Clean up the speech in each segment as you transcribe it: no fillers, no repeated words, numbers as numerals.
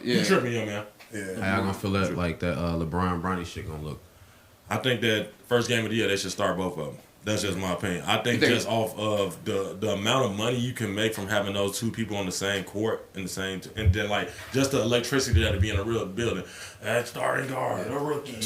You tripping, young man. Yeah. How y'all gonna feel that like that LeBron Bronny shit gonna look? I think that first game of the year they should start both of them. That's just my opinion. I think just off of the amount of money you can make from having those two people on the same court in the same, and then like just the electricity that to be in a real building. At starting guard, a rookie,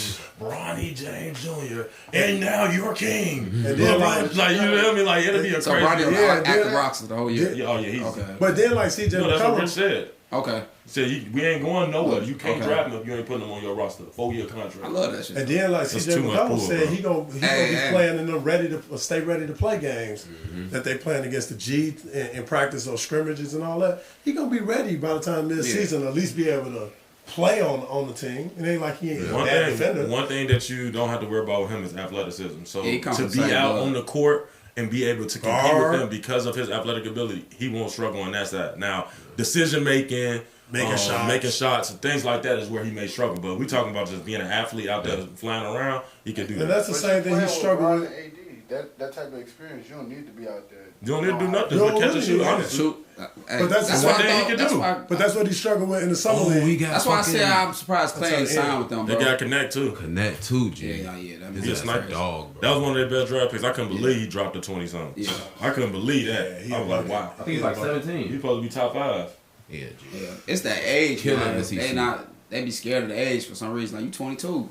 Bronny James Jr. And now you're king. And then like you know what I mean? Like it'll be a so crazy. Bronny at the Rocks the whole year. Oh yeah, he's okay. But then like CJ that's what Rich said. Okay. So we ain't going nowhere. You can't draft him if you ain't putting him on your roster. 4-year contract. I love that shit. And then like CJ McCollum said, he gonna be playing in them ready to stay ready to play games that they playing against the G in practice or scrimmages and all that. He gonna be ready by the time mid-season, at least be able to play on the team. It ain't like he ain't a bad defender. One thing that you don't have to worry about with him is athleticism. So to be out blood. on the court and be able to compete with him because of his athletic ability, he won't struggle on that side. Now, decision making, making shots, and things like that is where he may struggle. But we talking about just being an athlete out there flying around, he can do that. And that's the same thing he struggled with. That type of experience, you don't need to be out there. You don't need to do nothing. But catch and shoot, honestly. But that's one thing he can do. But that's what he struggled with in the summer league. That's why I said I'm surprised Clay ain't signed with them, bro. They got Connect too. Connect too, G. Yeah. He's just like dog, bro. That was one of their best draft picks. I couldn't believe he dropped to 20-something. Yeah. I couldn't believe that. I was like, wow. I think he's like 17. He's supposed to be top 5. Yeah, G. Yeah. It's that age, man. They be scared of the age for some reason. Like, you 22.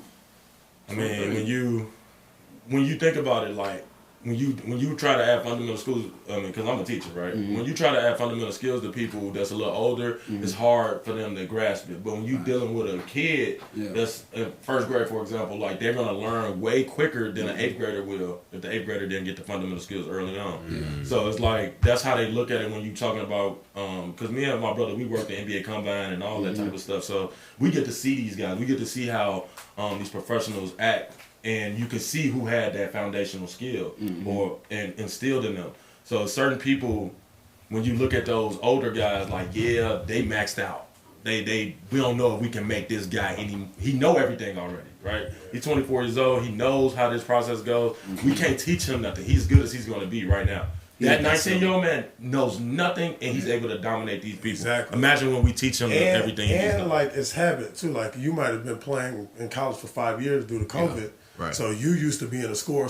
I mean, when you think about it, like, when you try to add fundamental skills, because I'm a teacher, right? When you try to add fundamental skills to people that's a little older, it's hard for them to grasp it. But when you dealing with a kid that's in first grade, for example, like they're gonna learn way quicker than an 8th grader will if the 8th grader didn't get the fundamental skills early on. So it's like that's how they look at it when you talking about. Because me and my brother, we work the NBA Combine and all that type of stuff. So we get to see these guys. We get to see how these professionals act. And you can see who had that foundational skill and instilled in them. So certain people, when you look at those older guys, like they maxed out. We don't know if we can make this guy he know everything already, right? He's 24 years old. He knows how this process goes. We can't teach him nothing. He's good as he's going to be right now. That 19-year-old man knows nothing, and he's able to dominate these people. Exactly. Imagine when we teach him everything. And like it's habit too. Like you might have been playing in college for 5 years due to COVID. Yeah. Right. So you used to being a scorer.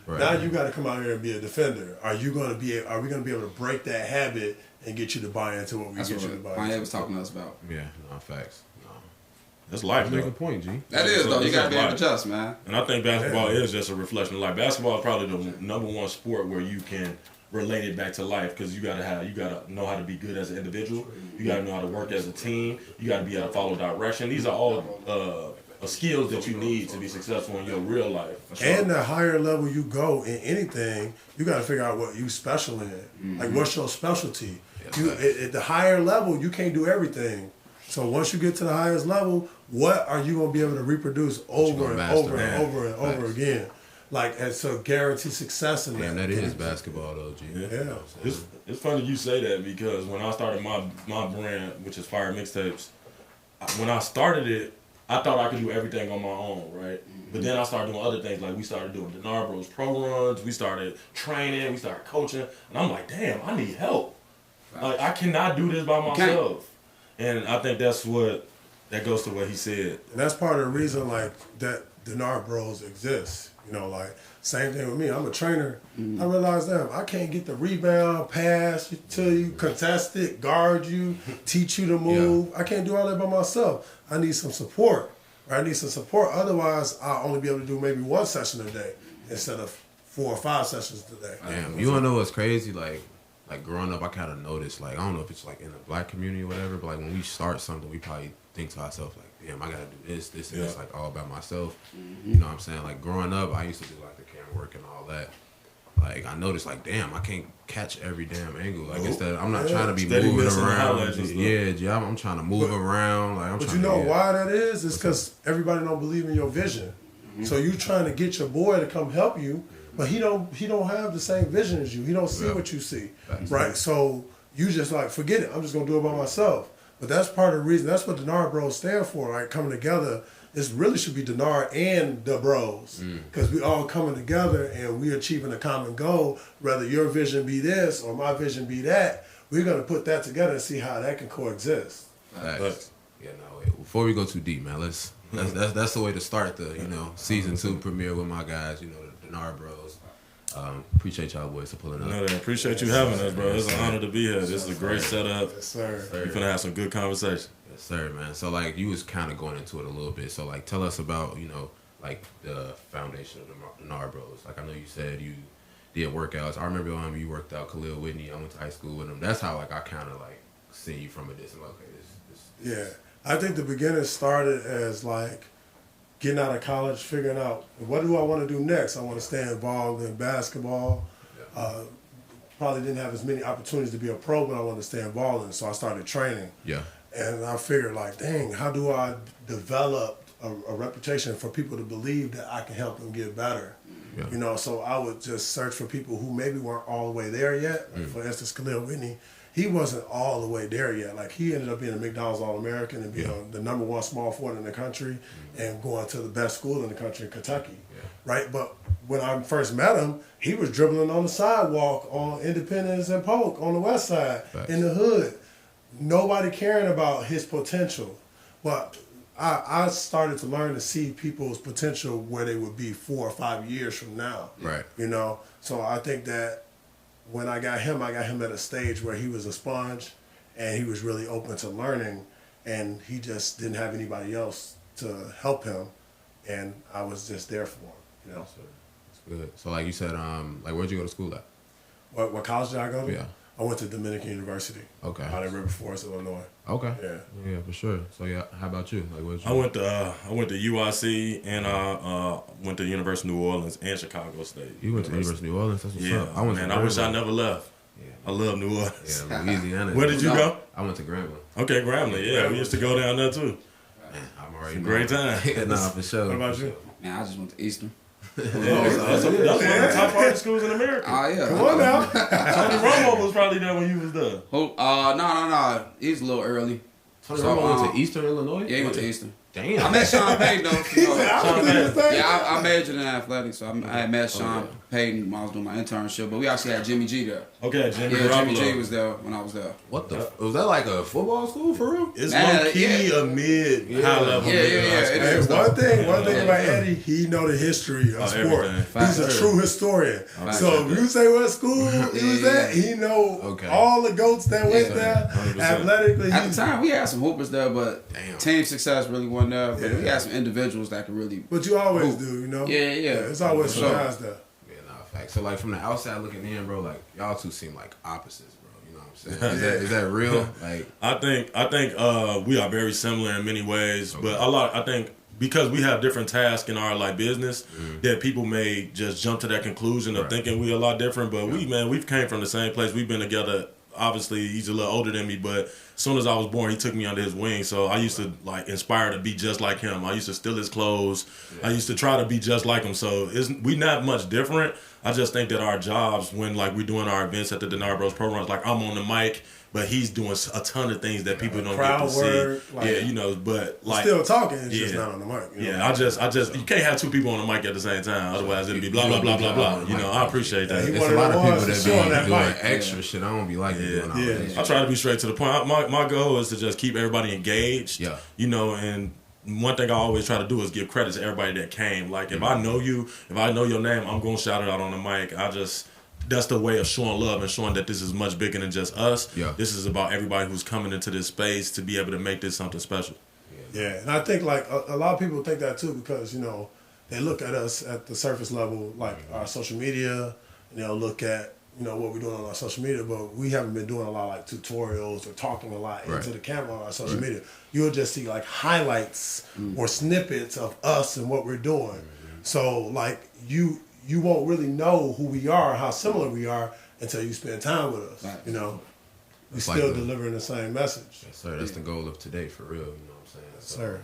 Right. Now you got to come out here and be a defender. Are we going to be able to break that habit and get you to buy into what we get you to buy into? That's what was talking to us about. Yeah, no facts. No. That's life, though. Make a point, G. That is, though. You got to be able to adjust, man. And I think basketball is just a reflection of life. Basketball is probably the #1 sport where you can relate it back to life because you gotta know how to be good as an individual. You gotta know how to work as a team. You gotta be able to follow direction. These are all skills that you need to be successful in your real life. Sure. And the higher level you go in anything, you got to figure out what you special in. Like, what's your specialty? At the higher level, you can't do everything. So once you get to the highest level, what are you going to be able to reproduce over and over again? Like, and so guarantee success in that. Damn, that is basketball, though, G. Yeah. It's funny you say that because when I started my brand, which is Fire Mixtapes, when I started it, I thought I could do everything on my own, right? But then I started doing other things, like we started doing Denard Bros pro runs, we started training, we started coaching, and I'm like, damn, I need help. Like, I cannot do this by myself. And I think that goes to what he said. And that's part of the reason, like, that Denard Bros exist. You know, like, same thing with me. I'm a trainer. I realized that I can't get the rebound, pass to you, contest it, guard you, teach you to move. I can't do all that by myself. I need some support. Otherwise, I'll only be able to do maybe 1 session a day instead of 4 or 5 sessions a day. Damn, you wanna know what's crazy? Like growing up, I kind of noticed, like, I don't know if it's like in the black community or whatever, but like when we start something, we probably think to ourselves like, damn, I gotta do this, and this, like all about myself. You know what I'm saying? Like growing up, I used to do like the camera work and all that. Like I noticed, like, damn, I can't catch every damn angle. Like instead, I'm not trying to be moving around. I'm trying to move around. Like but you know why that is? It's because everybody don't believe in your vision. So you trying to get your boy to come help you, but he don't have the same vision as you. He don't see what you see, right? So you just like, forget it. I'm just gonna do it by myself. But that's part of the reason. That's what Denard Bros stand for, right? Coming together. This really should be Denard and the Bros, because we all coming together and we achieving a common goal. Whether your vision be this or my vision be that, we're gonna put that together and see how that can coexist. Facts. Yeah, no. Wait. Before we go too deep, man, that's the way to start the season 2 premiere with my guys. The Denard Bros. Appreciate y'all boys for pulling up. No, appreciate you having us, bro. It's an honor to be here. This is a great setup. Yes, sir. We're gonna have some good conversation. Yes, sir, man. So like you was kind of going into it a little bit. So like tell us about like the foundation of the Denard Bros. Like I know you said you did workouts. I remember you worked out Khalil Whitney. I went to high school with him. That's how like I kind of like see you from a distance. Okay, this. Yeah, I think the beginning started as like getting out of college, figuring out what do I want to do next. I want to stay involved in basketball. Yeah. Probably didn't have as many opportunities to be a pro, but I wanted to stay involved in it, so I started training. Yeah. And I figured like, dang, how do I develop a reputation for people to believe that I can help them get better? Yeah. So I would just search for people who maybe weren't all the way there yet. Like for instance, Khalil Whitney, he wasn't all the way there yet. Like he ended up being a McDonald's All-American and being the number 1 small forward in the country and going to the best school in the country, Kentucky. Yeah. Right? But when I first met him, he was dribbling on the sidewalk on Independence and Polk on the west side in the hood. Nobody caring about his potential. But I started to learn to see people's potential where they would be 4 or 5 years from now. Right. So I think that when I got him at a stage where he was a sponge and he was really open to learning and he just didn't have anybody else to help him and I was just there for him, That's good. So like you said, like where'd you go to school at? What college did I go to? Yeah. I went to Dominican University. Okay. Out in River Forest, Illinois. Okay. Yeah. Yeah, for sure. So yeah, how about you? Like what? I went to UIC and I went to University of New Orleans and Chicago State. You went to University of New Orleans? That's what's up. I wish I never left. Yeah. I love New Orleans. Yeah, Louisiana. Where did you go? I went to Grambling. Okay, Grambling. Yeah, we used to go down there too. Man, I'm already great time. Yeah, nah, for sure. What about you? Man, I just went to Eastern. That's one of the top art schools in America. Oh, yeah. Come on now. Tony Romo was probably there when you was there. No. He was a little early. Tony Romo went to Eastern Illinois? Yeah, he went to Eastern. Damn. I met Sean Payton, though. I majored in athletics, so I had met Sean Payton when I was doing my internship, but we actually had Jimmy G there. Okay, Jimmy G was there when I was there. What the? Was that like a football school for real? It's low-key a high level. Hey, one thing about Eddie, he know the history of sport. He's a true historian. So if you say what school he was at, he know all the GOATs that went there. 100%. Athletically. At the time, we had some hoopers there, but team success really wasn't there. But we had some individuals that could really. But you always do, Yeah. It's always some guys there. Yeah, facts. So like from the outside looking in, bro, like y'all two seem like opposites, bro. You know what I'm saying? Is that real? Like I think we are very similar in many ways, but I think because we have different tasks in our like business, that people may just jump to that conclusion of thinking we're a lot different. But we've came from the same place. We've been together. Obviously, he's a little older than me, but as soon as I was born, he took me under his wing. So I used to like inspire to be just like him. I used to steal his clothes. I used to try to be just like him. So we not much different. I just think that our jobs, when like we're doing our events at the Denard Bros programs, like I'm on the mic, but he's doing a ton of things that people don't get to see. Like, but like still talking, it's just not on the mic. I just you can't have two people on the mic at the same time, otherwise it'll be blah blah blah blah blah. I appreciate that. It's a lot of people that be doing extra shit. I don't be like it. I try to be straight to the point. My goal is to just keep everybody engaged. Yeah. And one thing I always try to do is give credit to everybody that came. Like if I know you, if I know your name, I'm gonna shout it out on the mic. That's the way of showing love and showing that this is much bigger than just us. Yeah. This is about everybody who's coming into this space to be able to make this something special. Yeah, and I think like a lot of people think that too because, they look at us at the surface level, like our social media, and they'll look at, what we're doing on our social media, but we haven't been doing a lot of like tutorials or talking a lot into the camera on our social media. You'll just see like highlights or snippets of us and what we're doing. So like you won't really know who we are, how similar we are, until you spend time with us. We're still delivering the same message. Yes, sir. That's the goal of today, for real. You know what I'm saying? Yes, sir.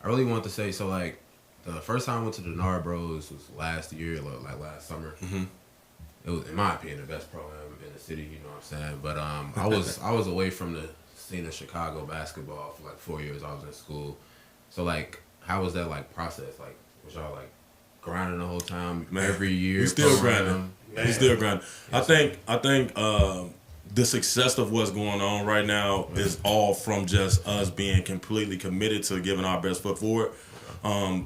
I really want to say, so like, the first time I went to the Denard Bros was last year, like last summer. It was, in my opinion, the best program in the city. You know what I'm saying? But I was away from the scene of Chicago basketball for like 4 years. I was in school. So like, how was that like process? Like, was y'all like grinding the whole time? Man, every year? We still grinding. We still grinding. I think the success of what's going on right now is all from just us being completely committed to giving our best foot forward.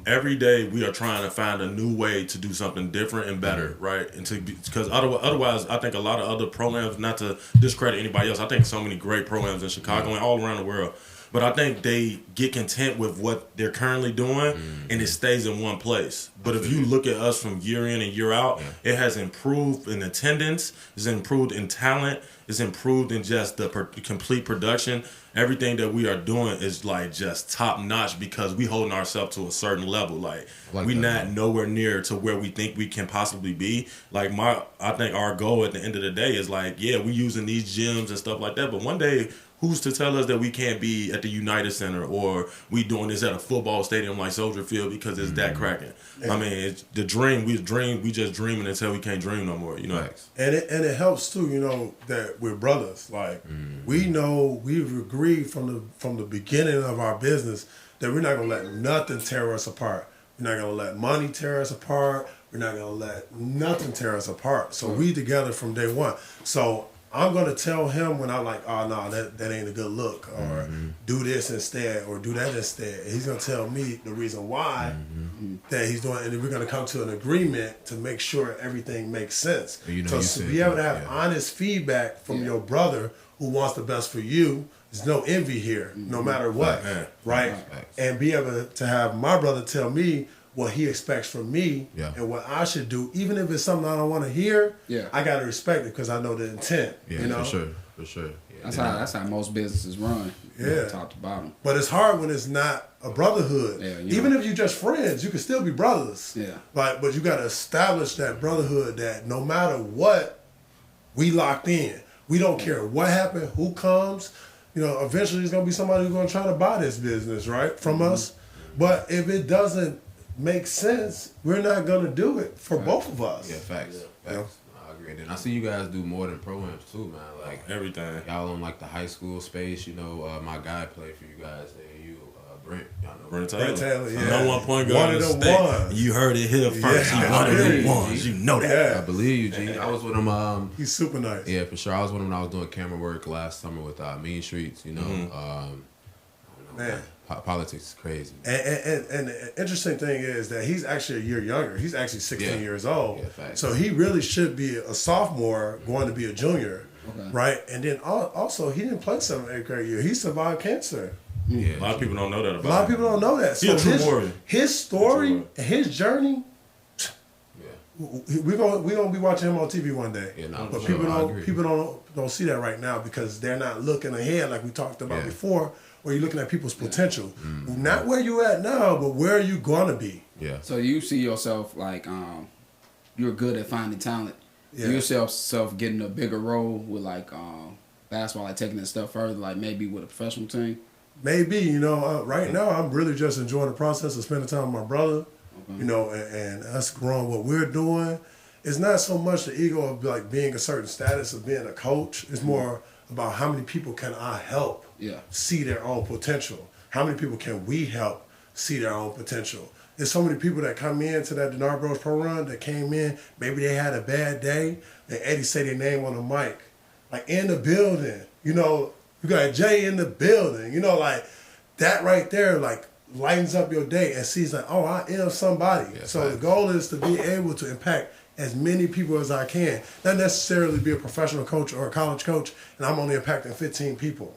Every day we are trying to find a new way to do something different and better, right? And because otherwise, I think a lot of other programs, not to discredit anybody else, I think so many great programs in Chicago and all around the world, but I think they get content with what they're currently doing and it stays in one place. But if you look at us from year in and year out, it has improved in attendance, it's improved in talent, it's improved in just the complete production. Everything that we are doing is like just top notch because we holding ourselves to a certain level. Like we not nowhere near to where we think we can possibly be. Like I think our goal at the end of the day is like, yeah, we using these gyms and stuff like that, but one day, who's to tell us that we can't be at the United Center or we doing this at a football stadium like Soldier Field because it's that cracking? I mean, it's the dream. We just dreaming until we can't dream no more, you know? And it helps too, you know, that we're brothers. Like we know we've agreed from the beginning of our business that we're not gonna let nothing tear us apart. We're not gonna let money tear us apart. We're not gonna let nothing tear us apart. So we together from day one. So I'm gonna tell him when I'm like, oh no, that ain't a good look, or do this instead, or do that instead. And he's gonna tell me the reason why that he's doing, and then we're gonna come to an agreement to make sure everything makes sense. You know, so to be able to have honest feedback from your brother who wants the best for you. There's no envy here, no matter what, right? And be able to have my brother tell me what he expects from me and what I should do, even if it's something I don't want to hear. I gotta respect it because I know the intent. Yeah, you know? for sure. Yeah, that's how most businesses run. Top to bottom. But it's hard when it's not a brotherhood. Even if you just friends, you can still be brothers. Like, but you gotta establish that brotherhood that no matter what, we locked in. We don't care what happened, who comes. You know, eventually there's gonna be somebody who's gonna try to buy this business, right, from us. But if it doesn't make sense, we're not gonna do it for both of us. Yeah, facts. I agree. And I see you guys do more than programs too, man. Like everything. Y'all on like the high school space, you know. My guy played for you guys there. Brent, y'all know Brent Taylor. Yeah. No 1 point guard in the state. You heard it here first. He one of them ones. You know that. I believe you, G. I was with him. He's super nice. Yeah, for sure. I was with him when I was doing camera work last summer with Mean Streets. You know, man. Politics is crazy. And the interesting thing is that he's actually a year younger. He's actually 16 years old. So he really should be a sophomore going to be a junior, right? And then also, he didn't play 7th, 8th grade year. He survived cancer. Yeah, a lot of people don't know that about him. A lot of people don't know that. So his story, his journey, we're gonna be watching him on TV one day. But people don't see that right now because they're not looking ahead like we talked about before, where you're looking at people's potential. Not where you at now, but where are you gonna be? So you see yourself like you're good at finding talent. You yourself getting a bigger role with like basketball, like taking that stuff further, like maybe with a professional team. Maybe, you know, right now I'm really just enjoying the process of spending time with my brother, you know, and us growing what we're doing. It's not so much the ego of like being a certain status of being a coach. It's more about how many people can I help see their own potential. How many people can we help see their own potential? There's so many people that come into that Denard Bros Pro Run that came in, maybe they had a bad day, and Eddie say their name on the mic. Like in the building, you know, you got Jay in the building, you know, like that right there, like lightens up your day and sees like, oh, I am somebody. So the goal is to be able to impact as many people as I can. Not necessarily be a professional coach or a college coach and I'm only impacting 15 people.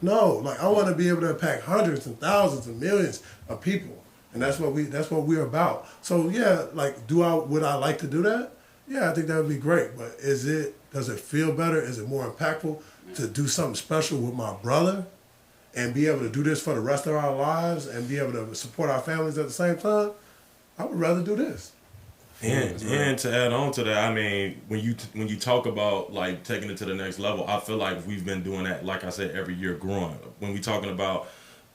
No, like I want to be able to impact hundreds and thousands and millions of people. And that's what we're about. So yeah, like would I like to do that? Yeah, I think that would be great. But does it feel better? Is it more impactful to do something special with my brother and be able to do this for the rest of our lives and be able to support our families at the same time? I would rather do this. And to add on to that, I mean, when you talk about like taking it to the next level, I feel like we've been doing that, like I said, every year growing. When we talking about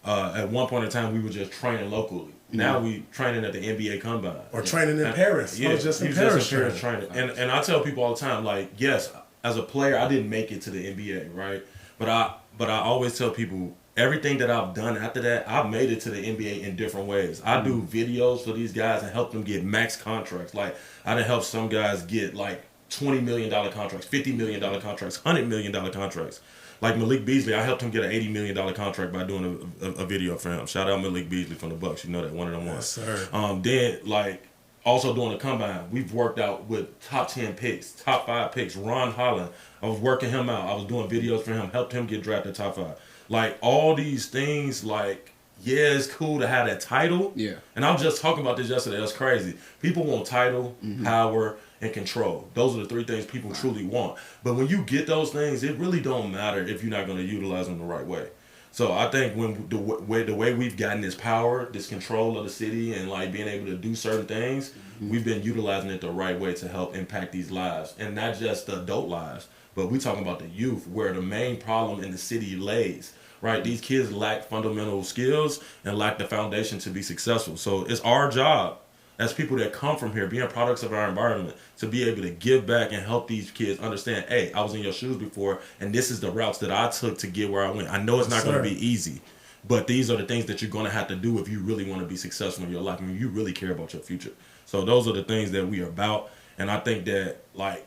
at one point in time, we were just training locally. Now we training at the NBA Combine. Or training in Paris. Yeah, just in Paris training. And I tell people all the time, like, yes, as a player, I didn't make it to the NBA, right? But I always tell people, everything that I've done after that, I've made it to the NBA in different ways. I do videos for these guys and help them get max contracts. Like, I done help some guys get, like, $20 million contracts, $50 million contracts, $100 million contracts. Like Malik Beasley, I helped him get an $80 million contract by doing a video for him. Shout out Malik Beasley from the Bucks. You know that, one of them ones. Yes, sir. Then, like, also doing the combine, we've worked out with top 10 picks, top 5 picks. Ron Holland, I was working him out. I was doing videos for him, helped him get drafted top 5. Like, all these things, like, yeah, it's cool to have that title. Yeah. And I was just talking about this yesterday. That's crazy. People want title, power, and control. Those are the 3 things people truly want. But when you get those things, it really don't matter if you're not going to utilize them the right way. So I think when the way we've gotten this power, this control of the city, and like being able to do certain things, we've been utilizing it the right way to help impact these lives, and not just the adult lives, but we talking about the youth, where the main problem in the city lays. Right, these kids lack fundamental skills and lack the foundation to be successful. So it's our job as people that come from here, being products of our environment, to be able to give back and help these kids understand, hey, I was in your shoes before, and this is the routes that I took to get where I went. I know it's not going to be easy, but these are the things that you're going to have to do if you really want to be successful in your life. I mean, you really care about your future. So those are the things that we are about, and I think that, like,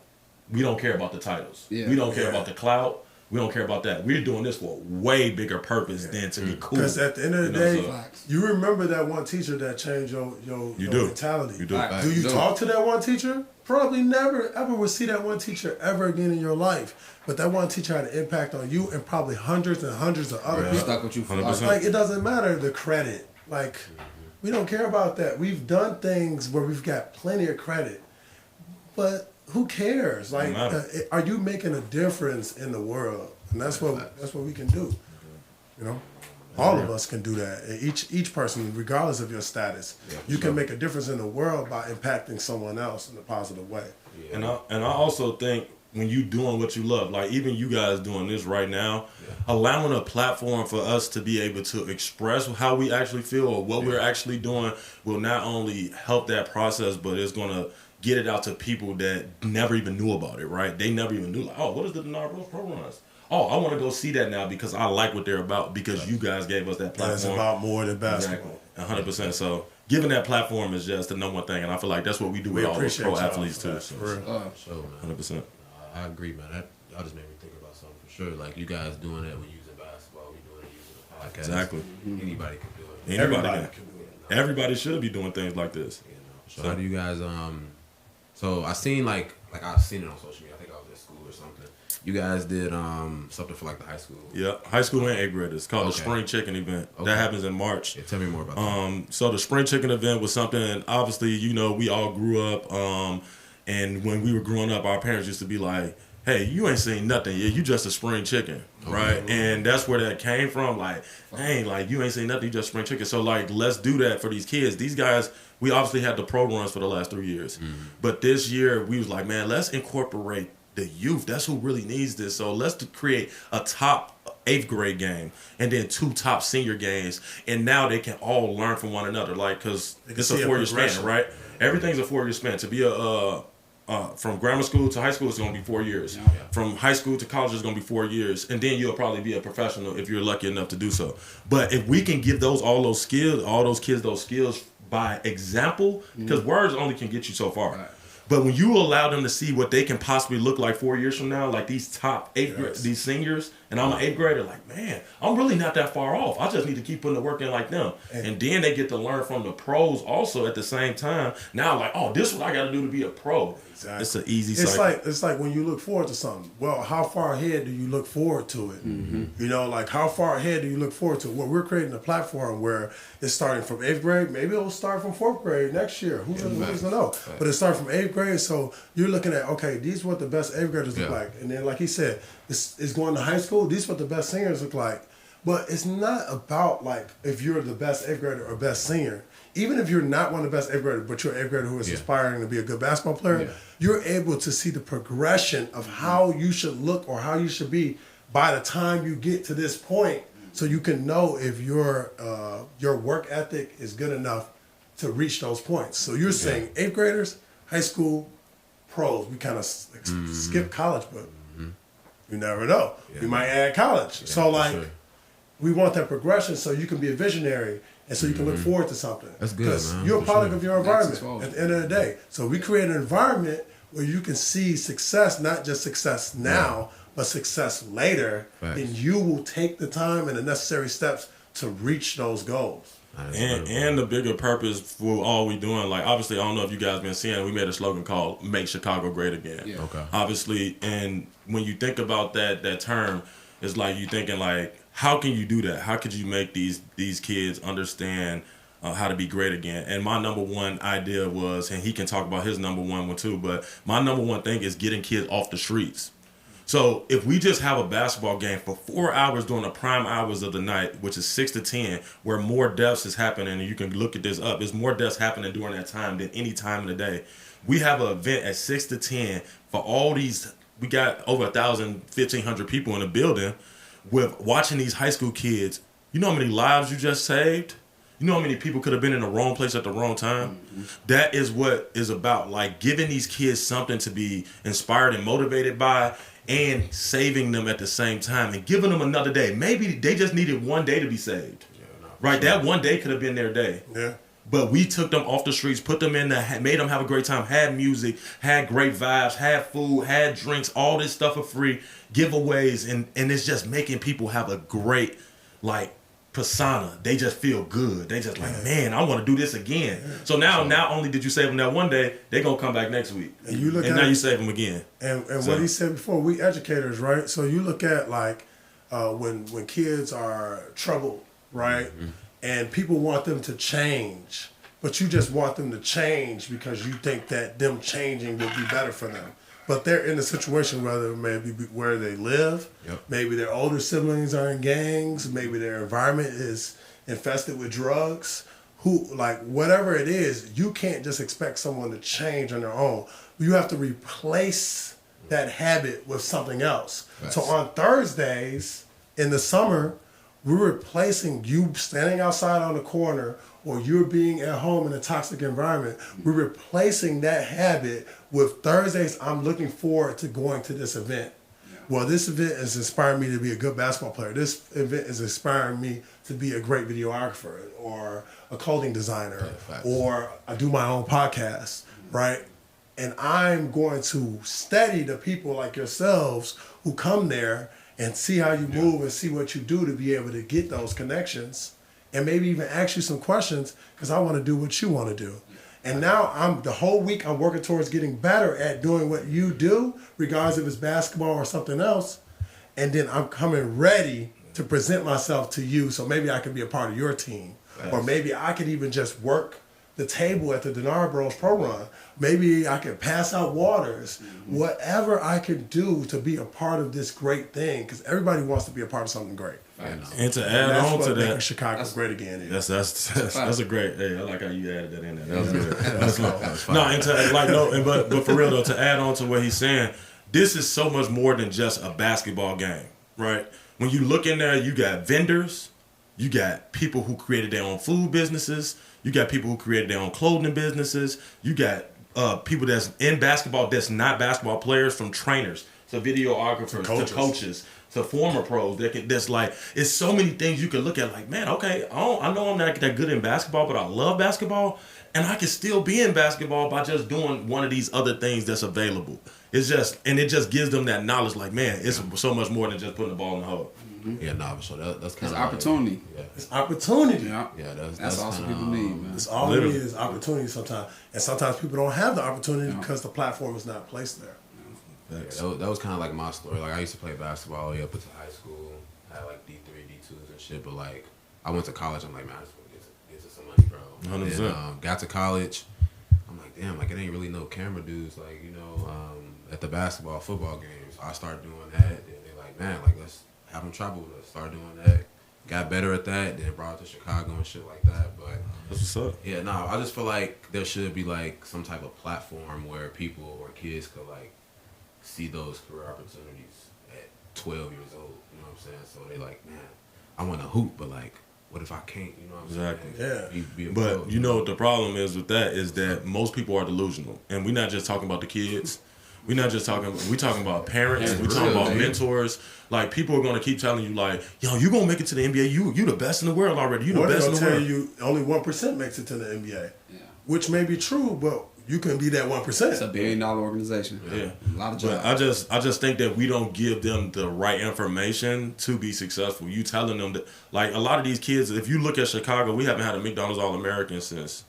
we don't care about the titles. Yeah. We don't care about the clout. We don't care about that. We're doing this for a way bigger purpose than to be cool. Because at the end of the day, you remember that one teacher that changed your mentality. You do. Do you talk to that one teacher? Probably never, ever will see that one teacher ever again in your life. But that one teacher had an impact on you and probably hundreds and hundreds of other people. Stuck with you for life. Like, it doesn't matter the credit. Like, we don't care about that. We've done things where we've got plenty of credit. But who cares? Like, are you making a difference in the world? And that's what we can do. You know, all of us can do that. Each person, regardless of your status, you can make a difference in the world by impacting someone else in a positive way. Yeah. And I also think when you doing what you love, like even you guys doing this right now, allowing a platform for us to be able to express how we actually feel or what we're actually doing will not only help that process, but it's going to get it out to people that never even knew about it, right? They never even knew, like, oh, what is the Denard Bros Pro-Runners? Oh, I want to go see that now because I like what they're about, because you guys gave us that platform. It's about more than basketball. Exactly. 100%. So giving that platform is just the number one thing, and I feel like that's what we do with all those pro athletes too. So, 100%. I agree, man. Y'all just made me think about something for sure. Like, you guys doing that when using basketball, we doing it using the podcast. Exactly. Anybody can do it. Anybody can do it. Everybody should be doing things like this. You know. So how do you guys So I seen like I've seen it on social media. I think I was at school or something. You guys did something for like the high school. Yeah, high school and 8th graders. It's called the Spring Chicken event. That happens in March. Yeah, tell me more about that. So the Spring Chicken event was something, obviously, you know, we all grew up, and when we were growing up, our parents used to be like, hey, you ain't seen nothing yet. You just a spring chicken, right? And that's where that came from. Like, dang, like, you ain't seen nothing. You just spring chicken. So, like, let's do that for these kids. These guys, we obviously had the pro runs for the last 3 years. But this year, we was like, man, let's incorporate the youth. That's who really needs this. So let's create a top 8th grade game and then 2 top senior games. And now they can all learn from one another. Like, because it's a 4-year span, right? Everything's a 4-year span. To be from grammar school to high school, it's going to be 4 years. Yeah. From high school to college, it's going to be 4 years. And then you'll probably be a professional if you're lucky enough to do so. But if we can give all those kids those skills by example, because words only can get you so far. Right. But when you allow them to see what they can possibly look like 4 years from now, like these top 8th these seniors, and I'm an 8th grader, like, man, I'm really not that far off. I just need to keep putting the work in like them. And then they get to learn from the pros also at the same time. Now, like, oh, this is what I got to do to be a pro. Exactly. It's an easy cycle. It's like when you look forward to something. Well, how far ahead do you look forward to it? You know, like, how far ahead do you look forward to it? Well, we're creating a platform where it's starting from 8th grade. Maybe it'll start from 4th grade next year. Who's going to know? But it starts from 8th grade. So you're looking at, okay, these are what the best 8th graders look like. And then, like he said, it's going to high school. These are what the best seniors look like. But it's not about, like, if you're the best 8th grader or best senior. Even if you're not one of the best 8th graders, but you're an 8th grader who is aspiring to be a good basketball player, you're able to see the progression of how you should look or how you should be by the time you get to this point, so you can know if your work ethic is good enough to reach those points. So you're saying 8th graders, high school, pros. We kind of skip college, but you never know. You might add college. So, like, we want that progression so you can be a visionary and so you can look forward to something. That's good, because man. you're a product of your environment at the end of the day. So we create an environment where you can see success, not just success now, but success later, then you will take the time and the necessary steps to reach those goals. And the bigger purpose for all we doing, like obviously I don't know if you guys been seeing, we made a slogan called "Make Chicago Great Again." Yeah. Okay. Obviously, and when you think about that term, it's like you thinking like, how can you do that? How could you make these kids understand how to be great again? And my number one idea was, and he can talk about his number one too, but my number one thing is getting kids off the streets. So if we just have a basketball game for 4 hours during the prime hours of the night, which is 6 to 10, where more deaths is happening, and you can look at this up, there's more deaths happening during that time than any time in the day. We have an event at 6 to 10 for all these, we got over 1,000, 1,500 people in the building with watching these high school kids. You know how many lives you just saved? You know how many people could have been in the wrong place at the wrong time? Mm-hmm. That is what is about, like giving these kids something to be inspired and motivated by, and saving them at the same time and giving them another day. Maybe they just needed one day to be saved. Right? Sure. That one day could have been their day. Yeah. But we took them off the streets, put them in there, made them have a great time, had music, had great vibes, had food, had drinks, all this stuff for free, giveaways, and it's just making people have a great, like, persona. They just feel good. They just like, man, I want to do this again. Yeah. So now, not only did you save them that one day, they're going to come back next week. And you look and at now you save them again. And so, what he said before, we educators, right? So you look at like when kids are troubled, right? Mm-hmm. And people want them to change, but you just want them to change because you think that them changing will be better for them. But they're in a situation whether maybe where they live, maybe their older siblings are in gangs, maybe their environment is infested with drugs. Whatever it is, you can't just expect someone to change on their own. You have to replace that habit with something else. Nice. So on Thursdays in the summer, we're replacing you standing outside on the corner or you're being at home in a toxic environment. We're replacing that habit with Thursdays. I'm looking forward to going to this event. Yeah. Well, this event is inspiring me to be a good basketball player. This event is inspiring me to be a great videographer or a clothing designer, or I do my own podcast, right? And I'm going to study the people like yourselves who come there and see how you move and see what you do to be able to get those connections and maybe even ask you some questions because I want to do what you want to do. And now the whole week I'm working towards getting better at doing what you do, regardless if it's basketball or something else. And then I'm coming ready to present myself to you so maybe I can be a part of your team. Nice. Or maybe I could even just work the table at the Denard Bros Pro Run. Maybe I could pass out waters. Mm-hmm. Whatever I could do to be a part of this great thing, because everybody wants to be a part of something great. And to add on to that, Chicago great again. That's a great. Hey, I like how you added that in there. That was good. That's fine. No, and to but for real though, to add on to what he's saying, this is so much more than just a basketball game, right? When you look in there, you got vendors, you got people who created their own food businesses. You got people who created their own clothing businesses. You got people that's in basketball that's not basketball players, from trainers to videographers to coaches to former pros. That's like, it's so many things you can look at like, man, okay, I know I'm not that good in basketball, but I love basketball. And I can still be in basketball by just doing one of these other things that's available. It just gives them that knowledge like, man, it's so much more than just putting the ball in the hole. Mm-hmm. Yeah, no, so that's kind of opportunity. Like, yeah. It's opportunity. Yeah, that's all some people need, man. It's all it is, opportunity sometimes. And sometimes people don't have the opportunity because the platform is not placed there. Yeah, that was kind of like my story. Like, I used to play basketball up into high school, had like D3, D2s and shit, but like, I went to college, I'm like, man, I just want to get to some money, bro. 100%. And got to college, I'm like, damn, like, it ain't really no camera dudes, like, you know, at the basketball, football games. I started doing that, and they're like, man, like, let's have them travel with us. Start doing that. Got better at that. Then brought it to Chicago and shit like that. But that's what's up. Yeah, no, I just feel like there should be like some type of platform where people or kids could like see those career opportunities at 12 years old. You know what I'm saying? So they like, man, I want to hoop, but like, what if I can't? You know what I'm saying? Yeah. Be but pro, you know what the problem is with that is that most people are delusional, and we're not just talking about the kids. We're not just talking. We talking about parents. We talking about mentors. Like, people are gonna keep telling you, like, yo, you gonna make it to the NBA. You the best in the world already. You the best in the world. You only 1% makes it to the NBA, which may be true, but you can be that 1%. It's $1 billion organization. Yeah. A lot of jobs. But I just think that we don't give them the right information to be successful. You telling them that, like, a lot of these kids, if you look at Chicago, we haven't had a McDonald's All-American since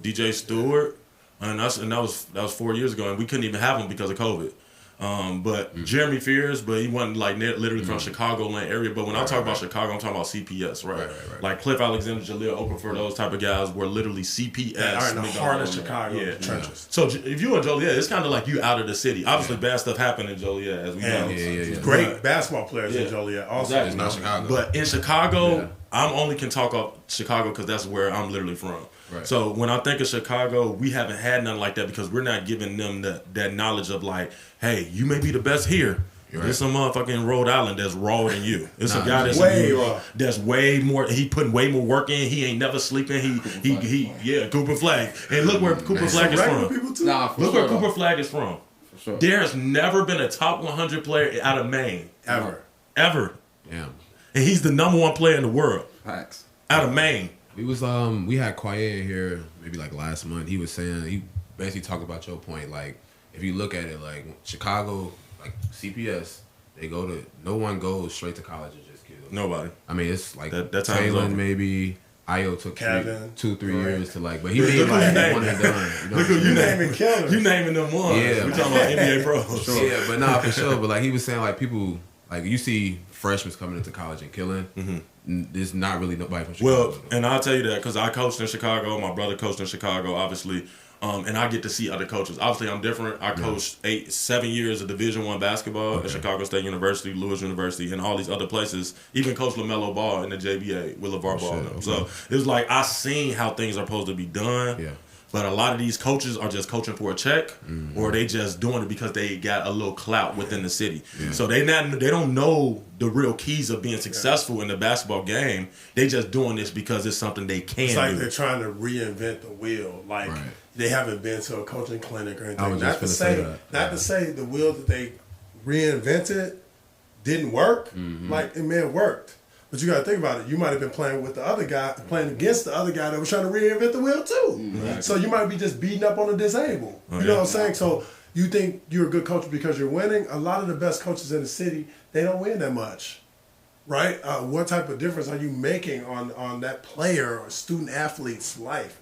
DJ Stewart, and that was 4 years ago, and we couldn't even have him because of COVID. But Jeremy Fears, but he wasn't like literally from Chicagoland area. But when I talk about Chicago, I'm talking about CPS, right? Like Cliff Alexander, Jaleel Okafor, those type of guys were literally CPS. Are in the heart of Chicago, trenches. So if you in Joliet, it's kind of like you out of the city. Obviously, bad stuff happened in Joliet, as we know. Great basketball players in Joliet, also. Exactly. It's not Chicago. But in Chicago, I only can talk about Chicago because that's where I'm literally from. Right. So when I think of Chicago, we haven't had nothing like that because we're not giving them that knowledge of like, hey, you may be the best here. There's some motherfucker in Rhode Island that's rawer than you. It's a guy that's way raw. That's way more. He putting way more work in. He ain't never sleeping. Cooper Flag. And look where Cooper Flag is from. Look where Cooper Flag is from. For sure. There's never been a top 100 player out of Maine Ever. Yeah. Damn. And he's the number one player in the world Facts. out of Maine. We had Kwaye in here maybe like last month. He was saying, he basically talked about your point. Like, if you look at it, like Chicago, like CPS, no one goes straight to college and just kills. Nobody. I mean, it's like that time is over. maybe. Io took Kevin, 2-3 years to like, but he Look made who like you naming. one and done. You know Look who you naming. killers. You naming them ones. Yeah. We talking about NBA pros. Yeah, but nah, for sure. But like he was saying, like people, like you see freshmen coming into college and killing. There's not really nobody from Chicago. Well, and I'll tell you that because I coached in Chicago. My brother coached in Chicago, obviously. And I get to see other coaches. Obviously, I'm different. I coached 7 years of Division I basketball at Chicago State University, Lewis University, and all these other places. Even coached LaMelo Ball in the JBA with LeVar Ball. Okay. So it was like I seen how things are supposed to be done. Yeah. But a lot of these coaches are just coaching for a check, or they just doing it because they got a little clout within the city. Yeah. So they don't know the real keys of being successful in the basketball game. They just doing this because it's something they can It's like do. they're trying to reinvent the wheel. Like they haven't been to a coaching clinic or I anything. was Not just to gonna say say that. not to say the wheel that they reinvented didn't work. Like it may have worked. But you got to think about it. You might have been playing with the other guy, playing against the other guy that was trying to reinvent the wheel too. So you might be just beating up on the disabled. You know what I'm saying? So you think you're a good coach because you're winning. A lot of the best coaches in the city, they don't win that much, right? What type of difference are you making on that player or student athlete's life?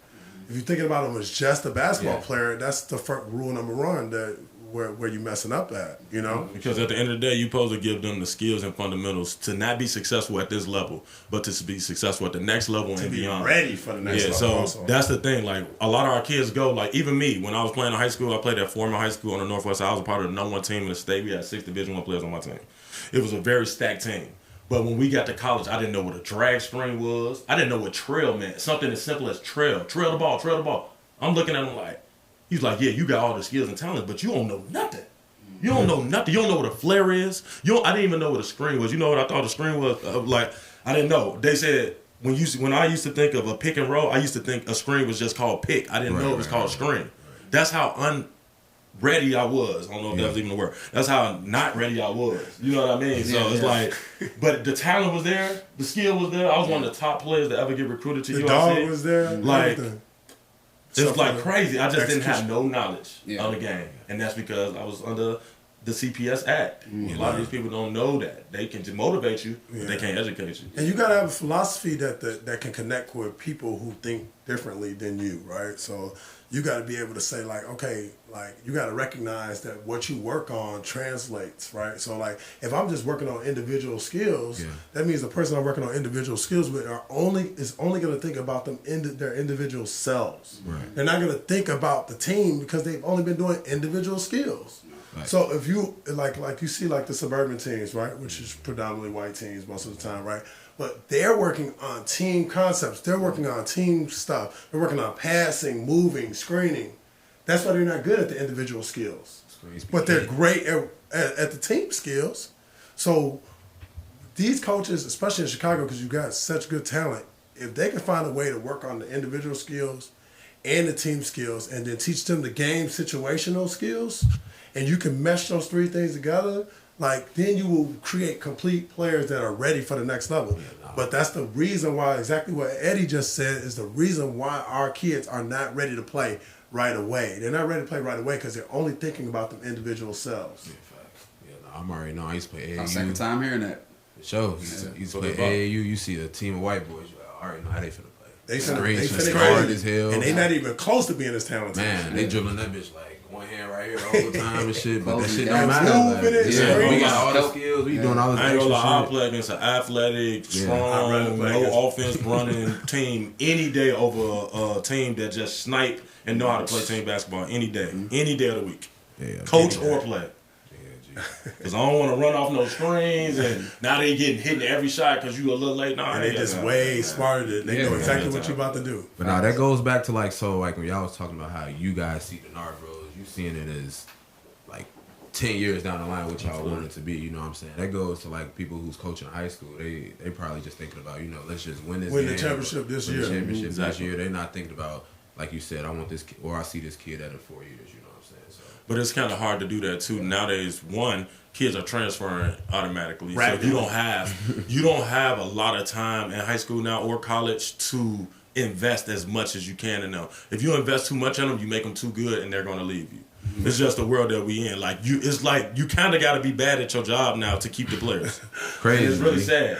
If you're thinking about them as just a basketball player, that's the first rule number one that where you messing up at, you know? Because at the end of the day, you're supposed to give them the skills and fundamentals to not be successful at this level, but to be successful at the next level and be beyond. ready for the next level. So also. that's the thing. Like a lot of our kids go, like even me, when I was playing in high school, I played at Foreman High School on the Northwest side. I was a part of the number one team in the state. We had 6 Division I players on my team. It was a very stacked team. But when we got to college, I didn't know what a drag string was. I didn't know what trail meant. Something as simple as trail. Trail the ball, trail the ball. I'm looking at him like, he's like, yeah, you got all the skills and talent, but you don't know nothing. You don't know nothing. You don't know what a flare is. I didn't even know what a screen was. You know what I thought a screen was? Like, I didn't know. They said, when I used to think of a pick and roll, I used to think a screen was just called pick. I didn't know it was called screen. That's how unready I was. I don't know if that was even a word. That's how not ready I was. You know what I mean? So it's like, but the talent was there. The skill was there. I was one of the top players to ever get recruited to the USC. dog was there. Like, everything. it was like crazy. I just didn't have execution. no knowledge of the game. And that's because I was under the CPS Act. A lot of these people don't know that. They can just motivate you, but they can't educate you. And you gotta have a philosophy that can connect with people who think differently than you, right? So you gotta be able to say like, okay, like you gotta recognize that what you work on translates, right? So like if I'm just working on individual skills, that means the person I'm working on individual skills with is only gonna think about their individual selves. Right. They're not gonna think about the team because they've only been doing individual skills. Right. So if you like you see like the suburban teams, right, which is predominantly white teams most of the time, right? But they're working on team concepts. They're working on team stuff. They're working on passing, moving, screening. That's why they're not good at the individual skills. But they're great at the team skills. So these coaches, especially in Chicago, because you got such good talent, if they can find a way to work on the individual skills and the team skills and then teach them the game situational skills, and you can mesh those 3 things together, like then you will create complete players that are ready for the next level. But that's the reason why, exactly what Eddie just said, is the reason why our kids are not ready to play right away. They're not ready to play right away because they're only thinking about them individual selves. Yeah, facts. Yeah, no, I'm already know. I used to play AAU. My second time hearing that. For sure. You used to play AAU. You see a team of white boys. You're like, I already know how they finna play. They finna hard as hell. And they not even close to being as talented. Man, they dribbling that bitch like one hand right here all the time and shit. But that shit Yeah, don't matter. moving We got all the skills. We doing all this I ain't gonna extra lie, I shit. play against an athletic, strong, play no against- offense running team any day over a team that just snipe and know how to play team basketball any day of the week. Yeah, Coach or play. Yeah, Because I don't want to run off no screens and now they getting hit in every shot because you a little late. Nah, And they just way smarter than they know exactly what you about to do. But now that goes back to like, so like when y'all was talking about how you guys see Denard Bros, you seeing it as like 10 years down the line what y'all want it to be, you know what I'm saying? That goes to like people who's coaching high school. They probably just thinking about, you know, let's just win this Win the game, championship this win the year. championship this Exactly. year. They're not thinking about, like you said, I want this kid, or I see this kid at in 4 years, you know what I'm saying? So But it's kind of hard to do that too. Nowadays, one, kids are transferring automatically. Rapidly. So you don't have a lot of time in high school now or college to invest as much as you can in them. If you invest too much in them, you make them too good and they're going to leave you. It's just the world that we in. It's like you kind of got to be bad at your job now to keep the players. crazy. It's really sad.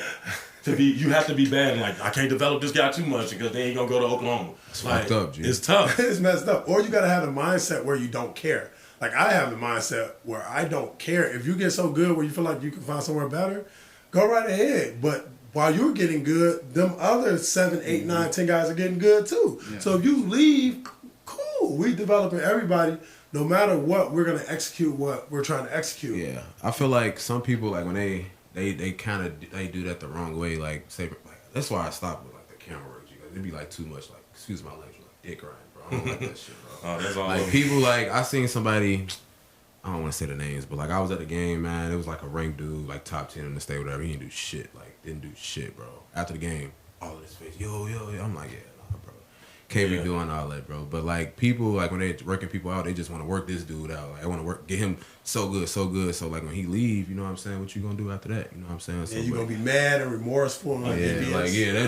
You have to be bad. Like, I can't develop this guy too much because they ain't gonna go to Oklahoma. It's fucked up, G. It's tough. It's messed up. Or you gotta have the mindset where you don't care. Like I have the mindset where I don't care. If you get so good where you feel like you can find somewhere better, go right ahead. But while you're getting good, them other 7, 8, 9, 10 guys are getting good too. Yeah. So if you leave, cool. We developing everybody. No matter what, we're gonna execute what we're trying to execute. Yeah, I feel like some people like when they kind of they do that the wrong way. Like say like that's why I stopped with like the camera work. It'd be like too much like excuse my language like dick riding, bro. I don't like that shit, bro. Oh, that's all. Like people like I seen somebody. I don't want to say the names, but like I was at a game, man. It was like a ranked dude, like top 10 in the state, whatever. He didn't do shit. Like didn't do shit, bro. After the game, all of his face, yo. I'm like, yeah, nah, bro. Can't be doing all that, bro. But like people, like when they working people out, they just want to work this dude out. Like I want to get him so good. So like when he leave, you know what I'm saying? What you gonna do after that? You know what I'm saying? So, yeah, you gonna be mad and remorseful. And that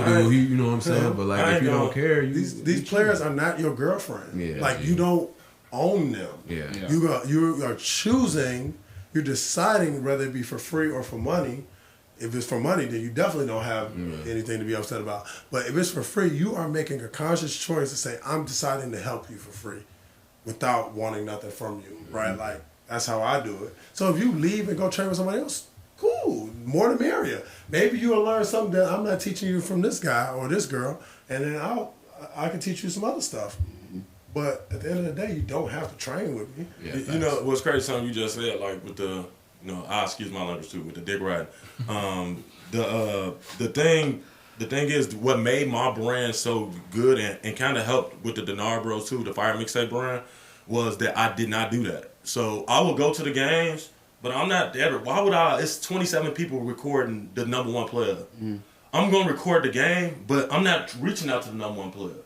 dude, you know what I'm saying? But like if you don't care, these players are not your girlfriend. Yeah, like you don't own them. Yeah. You are choosing. You're deciding whether it be for free or for money. If it's for money, then you definitely don't have anything to be upset about. But if it's for free, you are making a conscious choice to say, I'm deciding to help you for free without wanting nothing from you, right? Like, that's how I do it. So if you leave and go train with somebody else, cool, more the merrier. Maybe you'll learn something that I'm not teaching you from this guy or this girl, and then I can teach you some other stuff. But at the end of the day, you don't have to train with me. Yeah, you know, what's crazy, something you just said, like with the, I excuse my language too, with the dick riding. The thing is, what made my brand so good and kind of helped with the Denard Bros too, the Fire Mixtape brand, was that I did not do that. So I would go to the games, but I'm not ever. Why would I? It's 27 people recording the number one player. I'm gonna record the game, but I'm not reaching out to the number one player.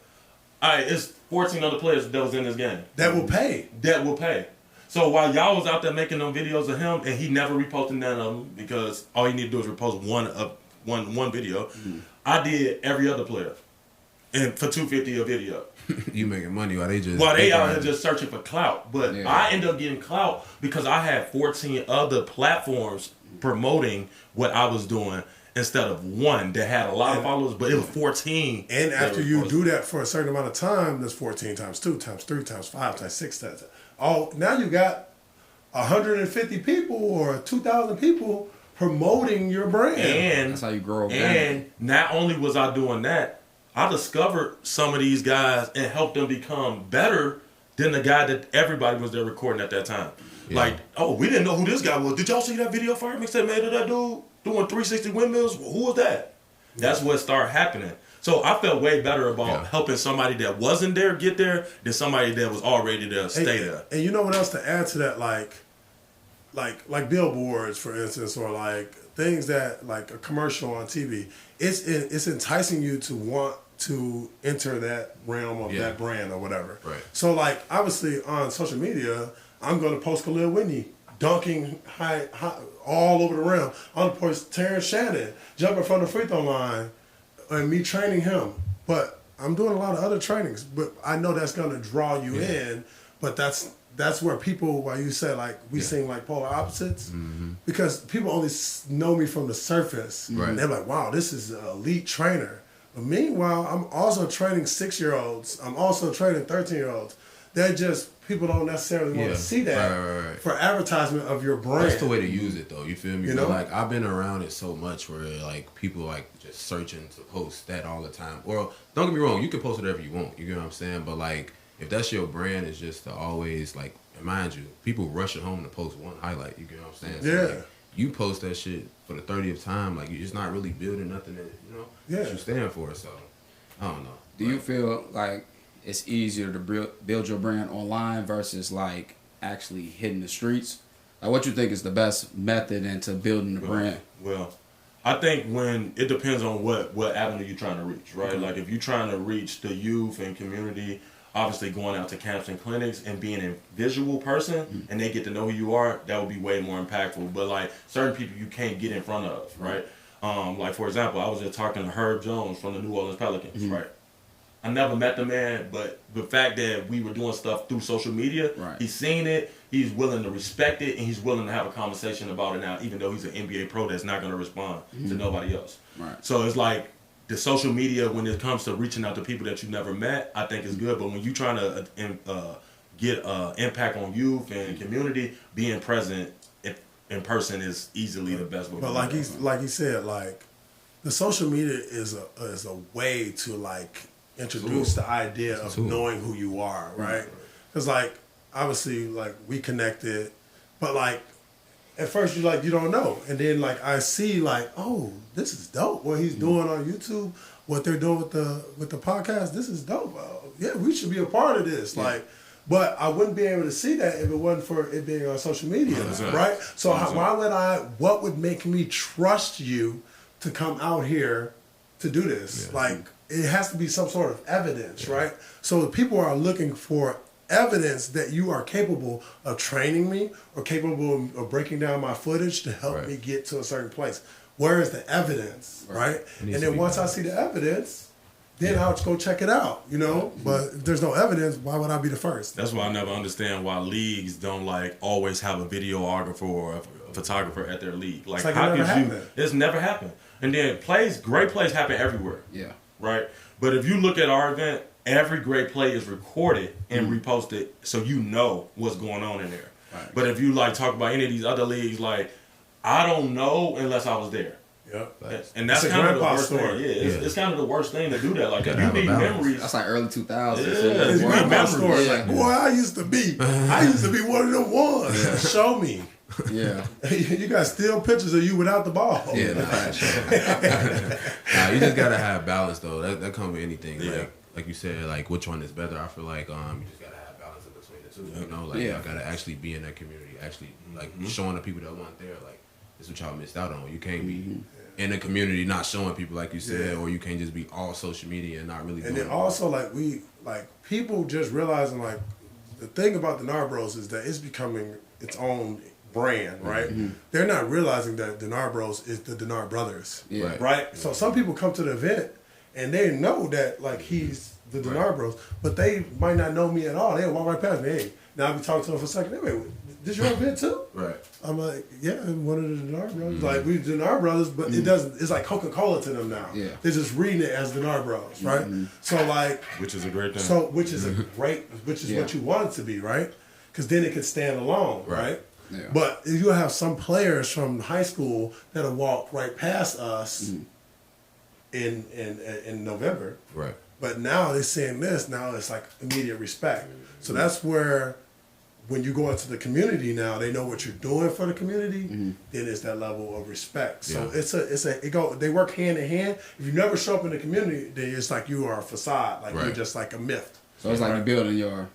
All right, it's 14 other players that was in this game. That will pay. That will pay. So while y'all was out there making them videos of him, and he never reposted none of them because all you need to do is repost one video, I did every other player, and for $250 a video. You making money while they just out here just searching for clout, but I ended up getting clout because I had 14 other platforms promoting what I was doing instead of one that had a lot of followers, but it was 14. And after you do that for a certain amount of time, that's 14 times 2 times 3 times 5 times 6 times. Now you got 150 people or 2,000 people promoting your brand. And that's how you grow. And not only was I doing that, I discovered some of these guys and helped them become better than the guy that everybody was there recording at that time. Yeah. Like, oh, we didn't know who this guy was. Did y'all see that video Fire Mixtape made of that dude doing 360 windmills? Who was that? That's what started happening. So I felt way better about helping somebody that wasn't there get there than somebody that was already there stay there. And you know what else to add to that? Like billboards, for instance, or like things that like a commercial on TV. It's enticing you to want to enter that realm of that brand or whatever. Right. So like obviously on social media, I'm going to post Khalil Whitney dunking high all over the rim. I'm going to post Terrence Shannon jumping from the free throw line and me training him. But I'm doing a lot of other trainings, but I know that's gonna draw you in. But that's where people, why you said like we seem like polar opposites, because people only know me from the surface. Right. And they're like, wow, this is an elite trainer. But meanwhile, I'm also training 6-year-olds. I'm also training 13-year-olds. They're just, people don't necessarily want to see that for advertisement of your brand. That's the way to use it, though. You feel me? You know? Like, I've been around it so much where, like, people, like, just searching to post that all the time. Well, don't get me wrong. You can post whatever you want. You get what I'm saying? But, like, if that's your brand, it's just to always, like, mind you, people rushing home to post one highlight. You get what I'm saying? So, like, you post that shit for the 30th time. Like, you're just not really building nothing that, that you stand for. So, I don't know. Do you feel like it's easier to build your brand online versus like actually hitting the streets? Like, what you think is the best method into building the brand? Well, I think when it depends on what avenue you're trying to reach, right? Like if you're trying to reach the youth and community, obviously going out to camps and clinics and being a visual person and they get to know who you are, that would be way more impactful. But like certain people you can't get in front of, right? Like for example, I was just talking to Herb Jones from the New Orleans Pelicans, right? I never met the man, but the fact that we were doing stuff through social media, he's seen it, he's willing to respect it, and he's willing to have a conversation about it now, even though he's an NBA pro that's not going to respond to nobody else. Right. So it's like the social media, when it comes to reaching out to people that you never met, I think is good. But when you're trying to get impact on youth and community, being present in person is easily the best way. But like he said, like the social media is a way to like introduce the idea of knowing who you are, right? Because like obviously like we connected, but like at first you don't know, and then like I see like, oh, this is dope what he's doing on YouTube, what they're doing with the podcast. This is dope. Yeah, we should be a part of this. Like, but I wouldn't be able to see that if it wasn't for it being on social media, right? So what would make me trust you to come out here to do this? Like, it has to be some sort of evidence, right? So if people are looking for evidence that you are capable of training me or capable of breaking down my footage to help me get to a certain place. Where is the evidence, right? And then once I see the evidence, then I'll go check it out, But if there's no evidence, why would I be the first? That's why I never understand why leagues don't like always have a videographer or a photographer at their league. Like how could it's never happened. And then great plays happen everywhere. Yeah. Right? But if you look at our event, every great play is recorded and reposted so you know what's going on in there. Right. But if you like talk about any of these other leagues, like I don't know unless I was there. Yep. And that's kind of the worst thing. It's kind of the worst thing to do that. Like you need memories. That's like early 2000s. It's grandpa story. Like, boy, I used to be one of them ones. Show me. Yeah. You got still pictures of you without the ball. Yeah, you just gotta have balance though. That comes with anything. Yeah. Like you said, like which one is better? I feel like you just gotta have balance in between the two. You gotta actually be in that community, actually like showing the people that weren't there, like this is what y'all missed out on. You can't be in the community not showing people like you said, or you can't just be all social media and not really. And then also people just realizing like the thing about the Denard Bros is that it's becoming its own brand, right? They're not realizing that Denard Bros is the Denard Brothers, right? So some people come to the event and they know that like he's the Denard Bros, but they might not know me at all. They'll walk right past me. Hey, now I'll be talking to them for a second. Hey, wait, this your event too? Right. I'm like, yeah, one of the Denard Brothers. Like we Denard Brothers, but it doesn't. It's like Coca-Cola to them now. Yeah. They're just reading it as Denard Bros, right? So like, which is a great thing. So which is what you want it to be, right? Because then it can stand alone, right? Yeah. But you have some players from high school that'll walk right past us in November. Right. But now they're saying this, now it's like immediate respect. So that's where when you go into the community now, they know what you're doing for the community, then it's that level of respect. So they work hand in hand. If you never show up in the community, then it's like you are a facade, like you're just like a myth. So it's like you're building your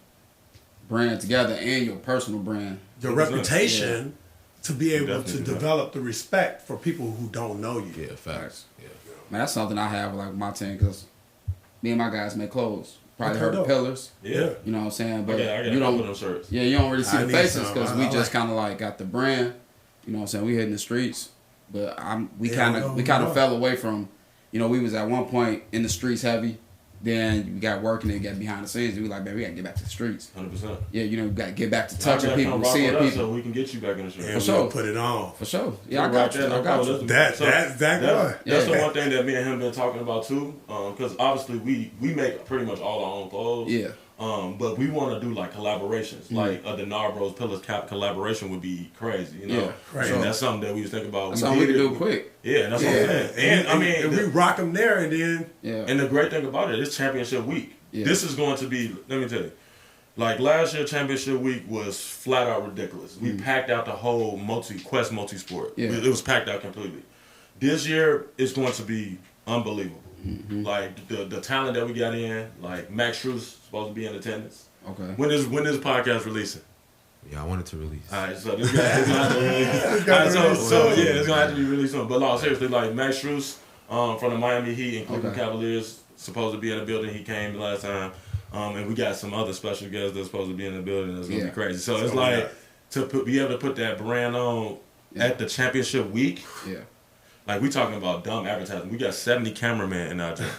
brand together and your personal brand. Your reputation to be able to develop the respect for people who don't know you. Yeah, facts. Yeah. Man, that's something I have with like my team because me and my guys make clothes. Probably heard of Pillars. Yeah. You know what I'm saying? But you don't them shirts. Yeah, you don't really see the faces because we just kind of like got the brand. You know what I'm saying? We hitting the streets, but we kind of fell away from. We was at one point in the streets heavy. Then you got working and got behind the scenes. We like, man, we got to get back to the streets. 100%. Yeah, you know, we got to get back to touching people, seeing people. So we can get you back in the street. For sure. Put it on. For sure. Yeah, I got you. That's the one thing that me and him been talking about too. Because obviously we make pretty much all our own clothes. Yeah. But we want to do like collaborations, like a Denard Bros Pillars collaboration would be crazy, you know. Yeah, right. And that's something that we was thinking about. That's something we can do quick. Yeah, that's what I'm saying. And I mean, we rock them there, and then and the great thing about it is championship week. Yeah. This is going to be. Let me tell you, like last year, championship week was flat out ridiculous. We packed out the whole Quest multi-sport. Yeah. It was packed out completely. This year, it's going to be unbelievable. Mm-hmm. Like the talent that we got in, like Max Struess supposed to be in attendance. Okay. When is podcast releasing? Yeah, I want it to release. All right, so this guy is gonna have to release. It's gonna have to be released soon. But no, seriously, like Max Struess from the Miami Heat and Cleveland Cavaliers supposed to be in the building. He came last time, and we got some other special guests that's supposed to be in the building. That's gonna be crazy. So it's like be able to put that brand on at the championship week. Yeah. Like, we talking about dumb advertising. We got 70 cameramen in our gym.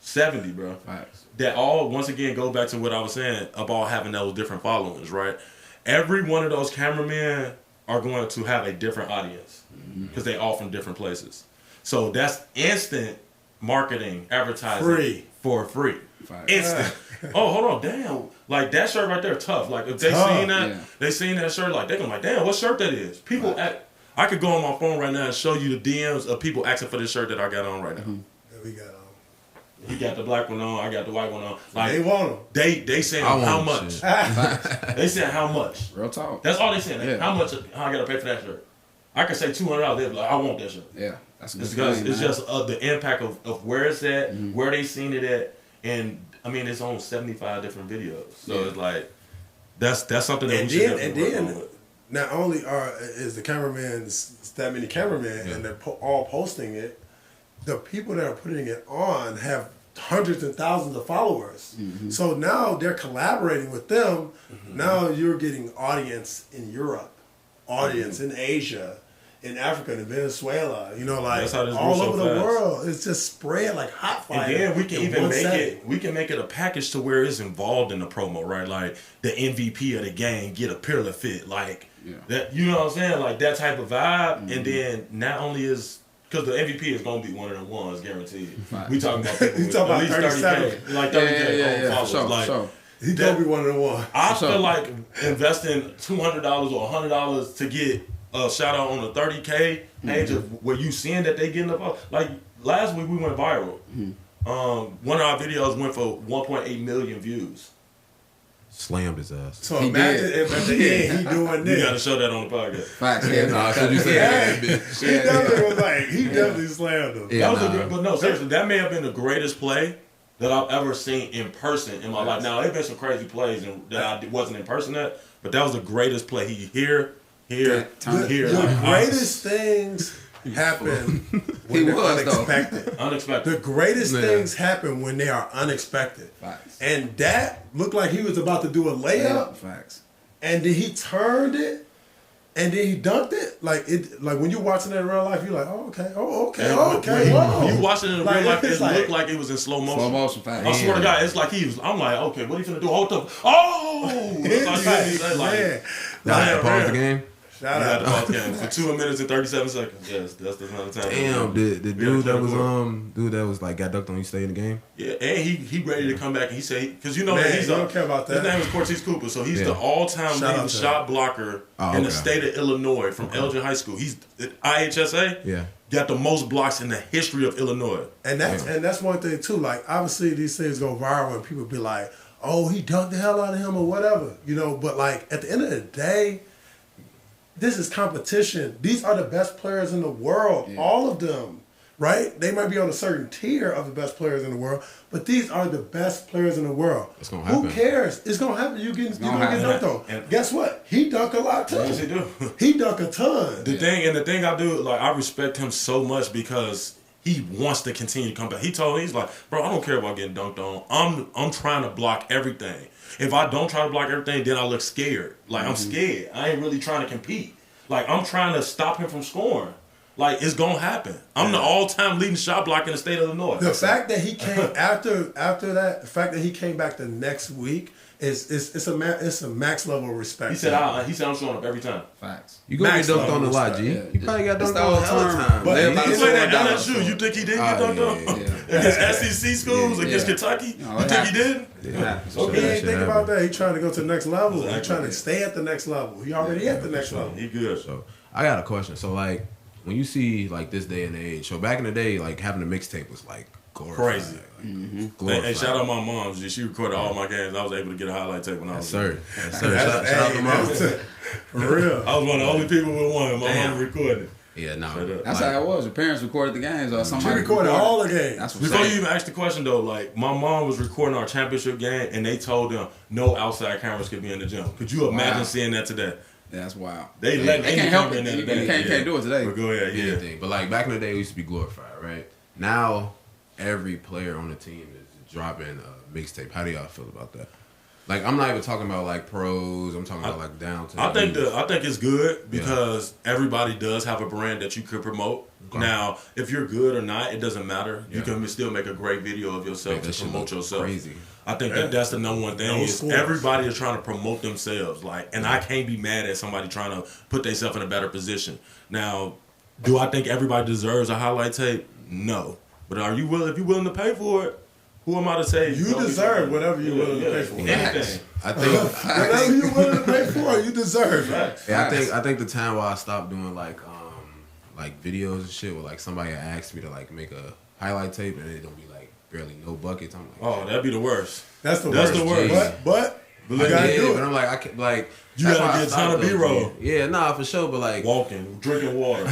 70, bro. Facts. That all, once again, go back to what I was saying about having those different followings, right? Every one of those cameramen are going to have a different audience because they all from different places. So that's instant marketing, advertising for free. Facts. Instant. Oh, hold on, damn. Like, that shirt right there, tough. Like, if they seen that, they seen that shirt, like, they gonna like, damn, what shirt that is? People I could go on my phone right now and show you the DMs of people asking for this shirt that I got on right now. That we got on. He got the black one on, I got the white one on. Like, they want them. They saying how much. They saying how much. Real talk. That's all they saying. Yeah. How much I gotta pay for that shirt. I could say $200. They'd be like, I want that shirt. Yeah, that's good. It's just the impact of where it's at, where they seen it at, and I mean it's on 75 different videos. So it's like that's something that we should definitely work on with. Not only is the cameraman that many cameramen and they're all posting it, the people that are putting it on have hundreds and thousands of followers. Mm-hmm. So now they're collaborating with them. Mm-hmm. Now you're getting audience in Europe, audience in Asia, in Africa, in Venezuela. You know, like all over the world. It's just spread like hot fire. And then we can even make it a package to where it's involved in the promo, right? Like the MVP of the game get a Pirla fit, like. Yeah. That, you know what I'm saying? Like that type of vibe, and then not only is because the MVP is gonna be one of the ones guaranteed. Right. We talking about people with at least 30K, like 30K followers. Sure, like he gonna be one of the ones. I feel like investing $200 or $100 to get a shout out on the 30K page of where you seeing that they getting up. Like last week we went viral. One of our videos went for 1.8 million views. Slammed his ass. So imagine if at the end he doing this. You gotta show that on the podcast. Facts. Yeah, he definitely slammed him. Yeah, but no, seriously, that may have been the greatest play that I've ever seen in person in my life. Now, there's been some crazy plays that I wasn't in person at, but that was the greatest play. Here. The greatest things happen when they're unexpected. Unexpected. The greatest things happen when they are unexpected. Facts. And that looked like he was about to do a layup. Facts. And then he turned it, and then he dunked it. Like when you're watching that in real life, you're like, okay. When you watching it in real life, it looked like it was in slow motion. Slow motion, facts. I swear to God, it's like I'm like, okay, what are you finna do? Hold up. Oh! Pause the game. Shout out for 2 minutes and 37 seconds. Yes, that's the amount of time. Damn, the dude that was like got dunked on, you stay in the game. Yeah, and he ready to come back, and he said because you know that he's don't care about that. His name is Cortez Cooper, so he's the all-time leading shot blocker in the state of Illinois from Elgin High School. He's at IHSA. Yeah. Got the most blocks in the history of Illinois. And that's one thing too. Like obviously these things go viral and people be like, oh, he dunked the hell out of him or whatever, you know. But like at the end of the day, this is competition. These are the best players in the world. All of them, right? They might be on a certain tier of the best players in the world, but these are the best players in the world. It's gonna happen. Who cares? It's gonna happen. You're gonna get dunked on. And guess what? He dunk a lot too. Yes, he do. He dunk a ton. The thing I do, like I respect him so much because he wants to continue to come back. He's like, bro, I don't care about getting dunked on. I'm trying to block everything. If I don't try to block everything, then I look scared. Like I'm scared. I ain't really trying to compete. Like I'm trying to stop him from scoring. Like, it's gonna happen. I'm the all-time leading shot block in the state of Illinois. The fact that he came after that, the fact that he came back the next week it's a max level of respect. He said I'm showing up every time. Facts. You gonna get dunked on a lot, G. Yeah. He probably got dunked on all the time. But he played at LSU. LSU. You think he didn't get dunked on? Against SEC schools, against Kentucky? You think he didn't? Yeah. Okay, he ain't think about that. He trying to go to the next level. He trying to stay at the next level. He already at the next level. He good. So I got a question. So like, when you see like this day and age, so back in the day, like having a mixtape was like glorified. Crazy. Glorified. And shout out my mom. She recorded all my games. I was able to get a highlight tape when I was Sir. Shout out to mom. For real. I was one of the only people with one. My mom recorded. Yeah, no. That's how it was. Your parents recorded the games or somebody. She recorded all the games. That's what Before you even asked the question though, like my mom was recording our championship game and they told them no outside cameras could be in the gym. Could you imagine seeing that today? That's wild. They let can't help it. in there You today. can't do it today. But go ahead, yeah. Anything. But like back in the day, we used to be glorified, right? Now, every player on the team is dropping a mixtape. How do y'all feel about that? Like, I'm not even talking about like pros. I'm talking about like down to. I think it's good because everybody does have a brand that you could promote. Okay. Now, if you're good or not, it doesn't matter. You can still make a great video of yourself to promote yourself. Crazy. I think that's the number one thing. Is everybody is trying to promote themselves. Like, and I can't be mad at somebody trying to put themselves in a better position. Now, do I think everybody deserves a highlight tape? No. But are you willing? If you're willing to pay for it, who am I to say? You deserve whatever you're willing to pay for. Anything. I think whatever you're willing to pay for, you deserve. Yeah, I think the time where I stopped doing like videos and shit, where like somebody asked me to like make a highlight tape and it don't be like barely no buckets. I'm like, oh, that'd be the worst. That's the worst. But you gotta do it. But I'm like, I can't, like, you gotta get a ton of B-roll. Yeah, nah, for sure. But like walking, drinking water,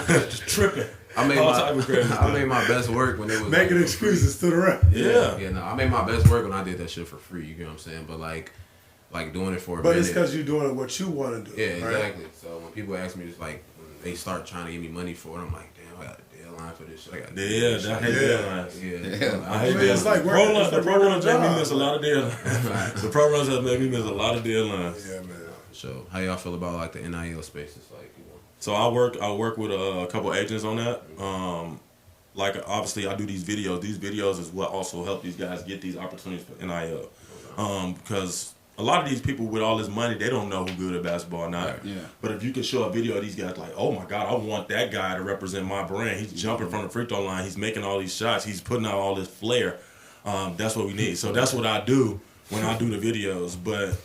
just tripping. I made my best work when it was making excuses to the rep. Yeah, no, I made my best work when I did that shit for free. You get what I'm saying? But like doing it for a minute. But it's because you're doing what you want to do. Yeah, exactly. Right? So when people ask me, it's like when they start trying to give me money for it, I'm like, damn, I got a deadline for this shit. I hate deadlines. Yeah, I hate deadlines. It's like the pro runs made me miss a lot of deadlines. The pro runs have made me miss a lot of deadlines. Yeah, man. So how y'all feel about like the NIL spaces, like? So I work with a couple agents on that. Like obviously I do these videos. These videos is what also help these guys get these opportunities for NIL. Because a lot of these people with all this money, they don't know who good at basketball or not. Yeah. But if you can show a video of these guys like, oh my God, I want that guy to represent my brand. He's jumping from the free throw line. He's making all these shots. He's putting out all this flair. That's what we need. So that's what I do when I do the videos. But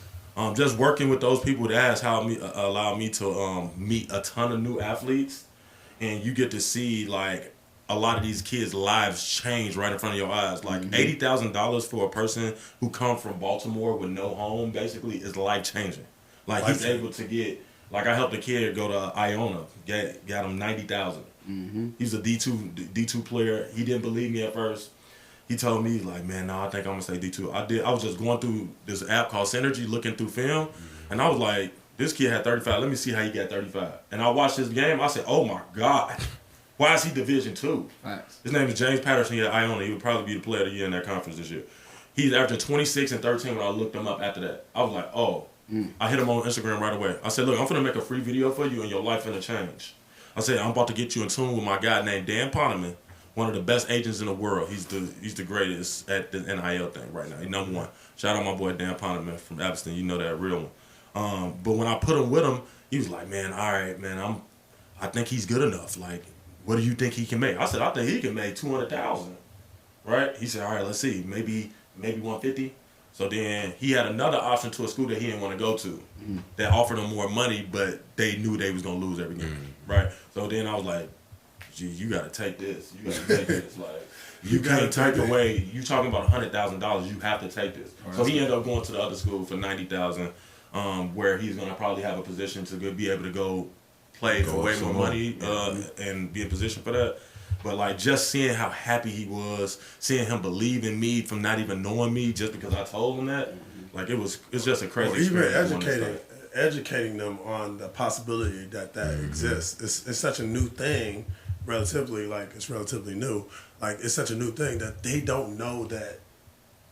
just working with those people that has allowed me to meet a ton of new athletes, and you get to see like a lot of these kids' lives change right in front of your eyes. Like $80,000 for a person who come from Baltimore with no home, basically, is life changing. Like he's able to get, like I helped a kid go to Iona, got him $90,000. He's a D2 player. He didn't believe me at first. He told me, like, man, no, I think I'm going to stay D2. I was just going through this app called Synergy, looking through film, and I was like, this kid had 35. Let me see how he got 35. And I watched his game. I said, oh, my God. Why is he Division II? Nice. His name is James Patterson. He at Iona. He would probably be the player of the year in that conference this year. He's averaging 26 and 13 when I looked him up after that. I was like, oh. I hit him on Instagram right away. I said, look, I'm going to make a free video for you and your life finna change. I said, I'm about to get you in tune with my guy named Dan Poneman, one of the best agents in the world. He's the greatest at the NIL thing right now. He's number one. Shout out my boy Dan Poneman from Abston. You know that real one. But when I put him with him, he was like, man, all right, man, I think he's good enough. Like, what do you think he can make? I said, I think he can make $200,000. Right? He said, all right, let's see, maybe 150. So then he had another option to a school that he didn't want to go to that offered him more money, but they knew they was gonna lose every game. Right? So then I was like, gee, you gotta take this. You gotta take this. Like, you can't take away. You talking about $100,000? You have to take this. Right. So he ended up going to the other school for $90,000, where he's gonna probably have a position to be able to go play for way more money and be in position for that. But like just seeing how happy he was, seeing him believe in me from not even knowing me just because I told him that, like it's just a crazy experience. Even educating them on the possibility that exists. It's such a new thing. Relatively new. Like it's such a new thing that they don't know that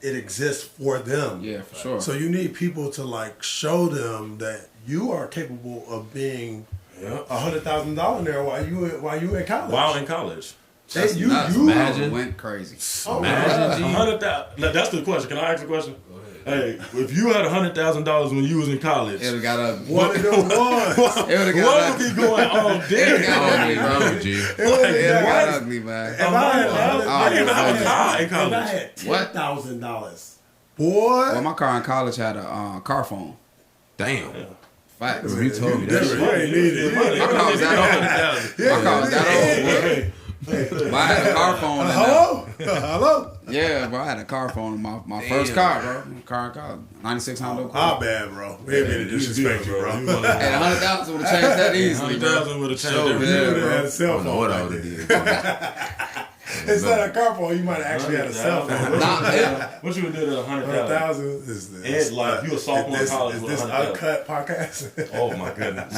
it exists for them. Yeah, for sure. So you need people to like show them that you are capable of being $100,000 there while you in college. While in college. You imagine went crazy. Imagine $100,000. That's the question. Can I ask a question? Hey, if you had $100,000 when you was in college, it would got up. One of them ones. What would be going on there? It got ugly, man. If I didn't even have a car in college. I had $10,000, boy. Well, my car in college had a car phone. Damn. Facts. You told me that shit. You ain't need it. My car was that old. My car was that old. But I had a car phone. Hello? Yeah, bro. I had a car phone in my first car, bro. Car in college. 96 Honda Accord. My bad, bro. We ain't mean to disrespect you, bro. Hey, 100,000 would have changed that easily, bro. 100,000 would have changed everything. You would have had a cell I don't know phone. what I would have did. Instead of a car phone, you might have actually had a cell phone. What you would do to 100,000? 100,000 is this. And like you a sophomore in college Is with this 100,000. uncut podcast? Oh my goodness!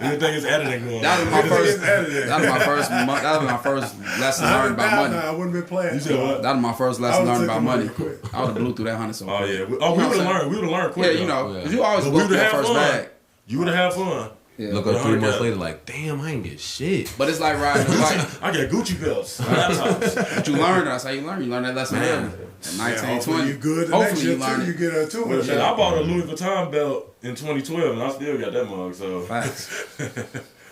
Everything is editing going. That was my first. That was my first lesson learned about money. I wouldn't have been playing. You said what? That was my first lesson learned about money. Quick. I would have blew through that 100 so Oh quick. yeah. We would have learned. We would have learned quick. Yeah, you know, because you always But blow we through would that have first fun. bag. You would have had fun. Yeah. Look up 3 months later, like, damn, I ain't get shit. But it's like riding a bike. I get Gucci belts, laptops. But you learn. That's how you learn. You learn that lesson early. At 19, 20. You good the Hopefully next year you learn too. You it. get her too. But shit, I bought a Louis Vuitton belt in 2012, and I still got that mug. So Facts.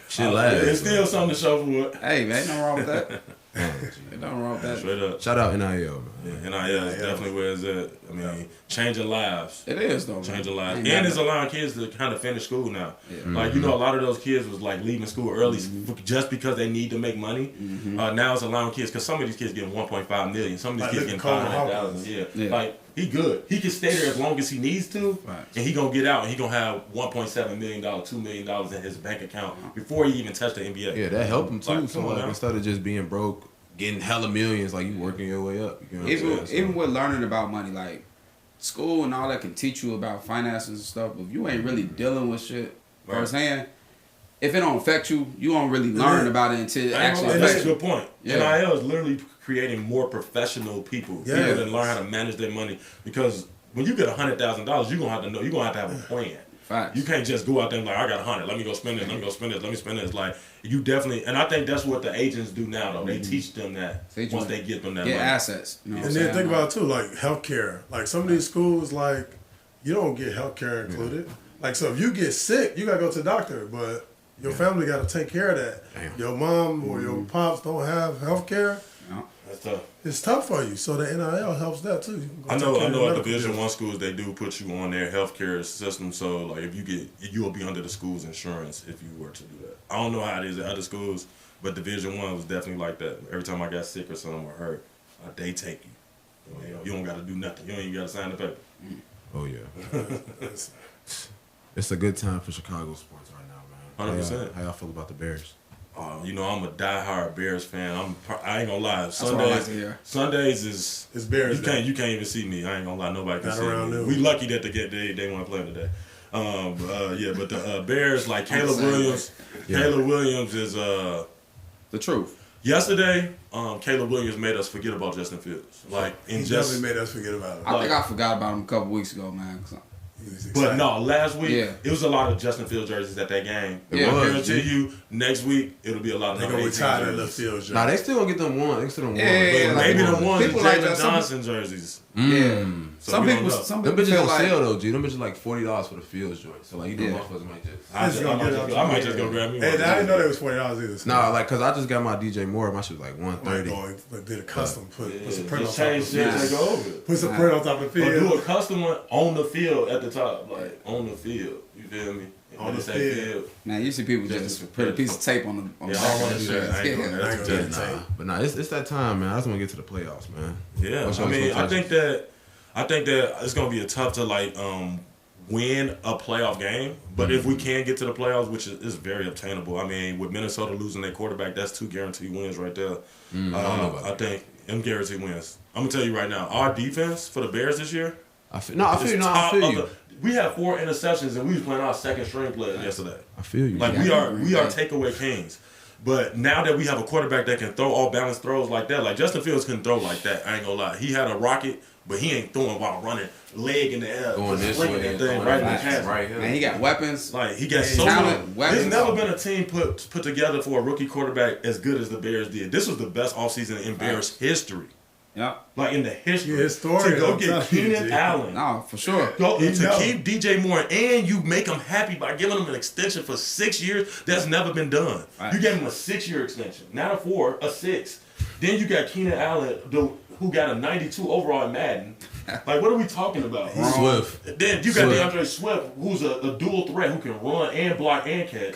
Shit lasts. it's still something to show for it. Hey, man, ain't nothing wrong with that. Ain't nothing wrong with that. Straight up. Shout out NIL, man. Yeah, NIL is definitely where it's at. I mean, changing lives. It is, though. Changing man. lives. Ain't And nothing. it's allowing kids to kind of finish school now. Yeah. Like, you know, a lot of those kids was like leaving school early just because they need to make money. Now it's allowing kids, because some of these kids getting 1.5 million. Some of these Like, kids look getting at Cole 500,000. Yeah. Like, he good. He can stay there as long as he needs to. Right. And he going to get out and he going to have $1.7 million, $2 million in his bank account before he even touched the NBA. Yeah, that helped him too. Like, So come on like, now. instead of just being broke, getting hella millions, like you working your way up. You know what I'm saying? Even with learning about money, like school and all that can teach you about finances and stuff, but if you ain't really dealing with shit firsthand, if it don't affect you, you don't really learn about it until it actually That's affects a you. good point. Yeah. NIL is literally creating more professional people. Yeah. People that learn how to manage their money. Because when you get $100,000, you're gonna have to know. You're gonna have to have a plan. Facts. You can't just go out there and like, I got 100. Let me go spend it. Let me go spend it. Let me spend it. It's like you definitely, and I think that's what the agents do now. Though they teach them that once they get them that Get money. assets. You know what And I'm then saying? think about it too, like healthcare. Like some of these schools, like you don't get healthcare included. Like so, if you get sick, you gotta go to the doctor, but your family gotta take care of that. Damn. Your mom or your pops don't have healthcare. That's tough. It's tough for you. So the NIL helps that too. You can go I take care of know your at medical Division bills. I schools they do put you on their healthcare system. So like if you get, you will be under the school's insurance if you were to do that. I don't know how it is at other schools, but Division I was definitely like that. Every time I got sick or something or hurt, they take you. You don't got to do nothing. You don't even got to sign the paper. Oh yeah. It's a good time for Chicago sports right now, man. 100%. How y'all feel about the Bears? You know, I'm a diehard Bears fan. I ain't gonna lie. what I like to hear. Sundays is It's Bears. you can't even see me. I ain't gonna lie. Nobody can Not see around me. noon. We lucky that they want to play today. But the Bears, like Caleb Williams. Caleb Williams is The truth. yesterday. Caleb Williams made us forget about Justin Fields. Like in He just, definitely made us forget about it. I think I forgot about him a couple weeks ago, man. He was but excited. no, last week Yeah. it was a lot of Justin Fields jerseys at that game. Yeah. I guarantee you, next week it'll be a lot of They gonna number 18 retire that jerseys. left field. Nah, they still gonna get them one. They still them one. Yeah, But like, maybe the ones people Jalen like that, some- Johnson jerseys. Yeah. So Some we people, don't know. some Them people bitches feel on like sale though, G. Them bitches like $40 for the Fields joint. So like you know, Yeah. motherfuckers might just. I might just go grab me one. Hey, I didn't know they was $40 either. So Nah, like cause I just got my DJ Moore. My shit was like Might $130. go and did a custom. Put some print on Just top change of shit the and field. go over it. Put some print on top of the Or do field. a custom one on the field at the top, like on the field. You feel me? And On when the they say field. man, you see people just put a piece of tape on the Yeah, back I don't of want their to do that. I ain't shirt. doing that. That's Yeah. just Nah. But nah, it's that time, man. I just want to get to the playoffs, man. Yeah, What's I your mean, expectations? I think that it's gonna be a tough to like win a playoff game. But if we can get to the playoffs, which is very obtainable. I mean, with Minnesota losing their quarterback, that's 2 guaranteed wins right there. I don't know about I that. think them guaranteed wins. I'm gonna tell you right now, our defense for the Bears this year. I feel you. top I feel of you. the- we had 4 interceptions and we was playing our second string player yesterday. I feel you. Like Yeah, we I are agree. takeaway kings. But now that we have a quarterback that can throw all balanced throws like that, like Justin Fields couldn't throw like that. I ain't gonna lie. He had a rocket, but he ain't throwing while running, leg in the air, going this way, that thing right in the pass. Right here. Man, he got weapons. Like he got so many. There's never been a team put together for a rookie quarterback as good as the Bears did. This was the best offseason in Bears history. Yeah. Like in the history. Yeah, to go get Keenan Allen. No, for sure. To keep DJ Moore and you make him happy by giving him an extension for 6 years. That's never been done. Right. You gave him a 6-year extension. Not a 4, a 6. Then you got Keenan Allen, who got a 92 overall in Madden. Like, what are we talking about? Swift. Then you got DeAndre Swift, who's a dual threat who can run and block and catch.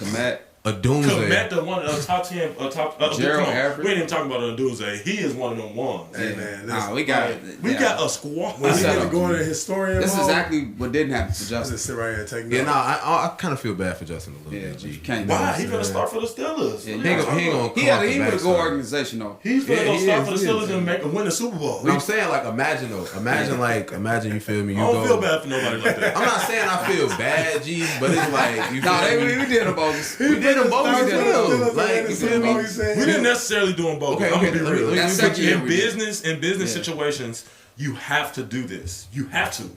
A doomsday. Komet, the one top 10, Gerald Everett. We ain't even talking about a doomsday. He is one of them ones. Hey man, we got a squad. When we get to go into historian this mode, is exactly what didn't happen for Justin. Just sit right here and take notes. Yeah, I kind of feel bad for Justin a little bit. G. Why? He's gonna start for the Steelers. He ain't gonna. He had a good organization though. He's gonna start for the Steelers and win the Super Bowl. I'm saying, like, imagine you feel me. I don't feel bad for nobody like that. I'm not saying I feel bad, G, but it's like you. We did them bogus. We did them bogus. Like, you feel me? We didn't necessarily do them both. Okay, I'm gonna be real. In business situations, you have to do this. You have to.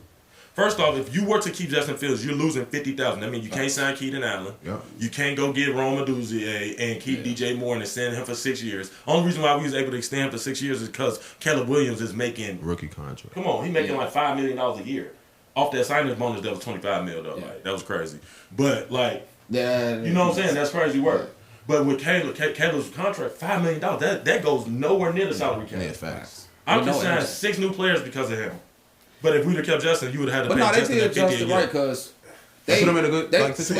First off, if you were to keep Justin Fields, you're losing $50,000. That means you can't sign Keenan Allen. Yep. You can't go get Rome Oduzzi and keep DJ Moore and extend him for 6 years. Only reason why we was able to extend him for 6 years is because Caleb Williams is making rookie contract. Come on, he's making like $5 million a year. Off that signing bonus, that was $25 million though. Like, that was crazy. But like, you know what I'm saying? That's crazy work. But with Caleb's contract, $5 million, that goes nowhere near the salary cap. Yeah, facts. I'm just saying 6 new players because of him. But if we'd have kept Justin, you would have had to pay Justin $50 a year. Right, because they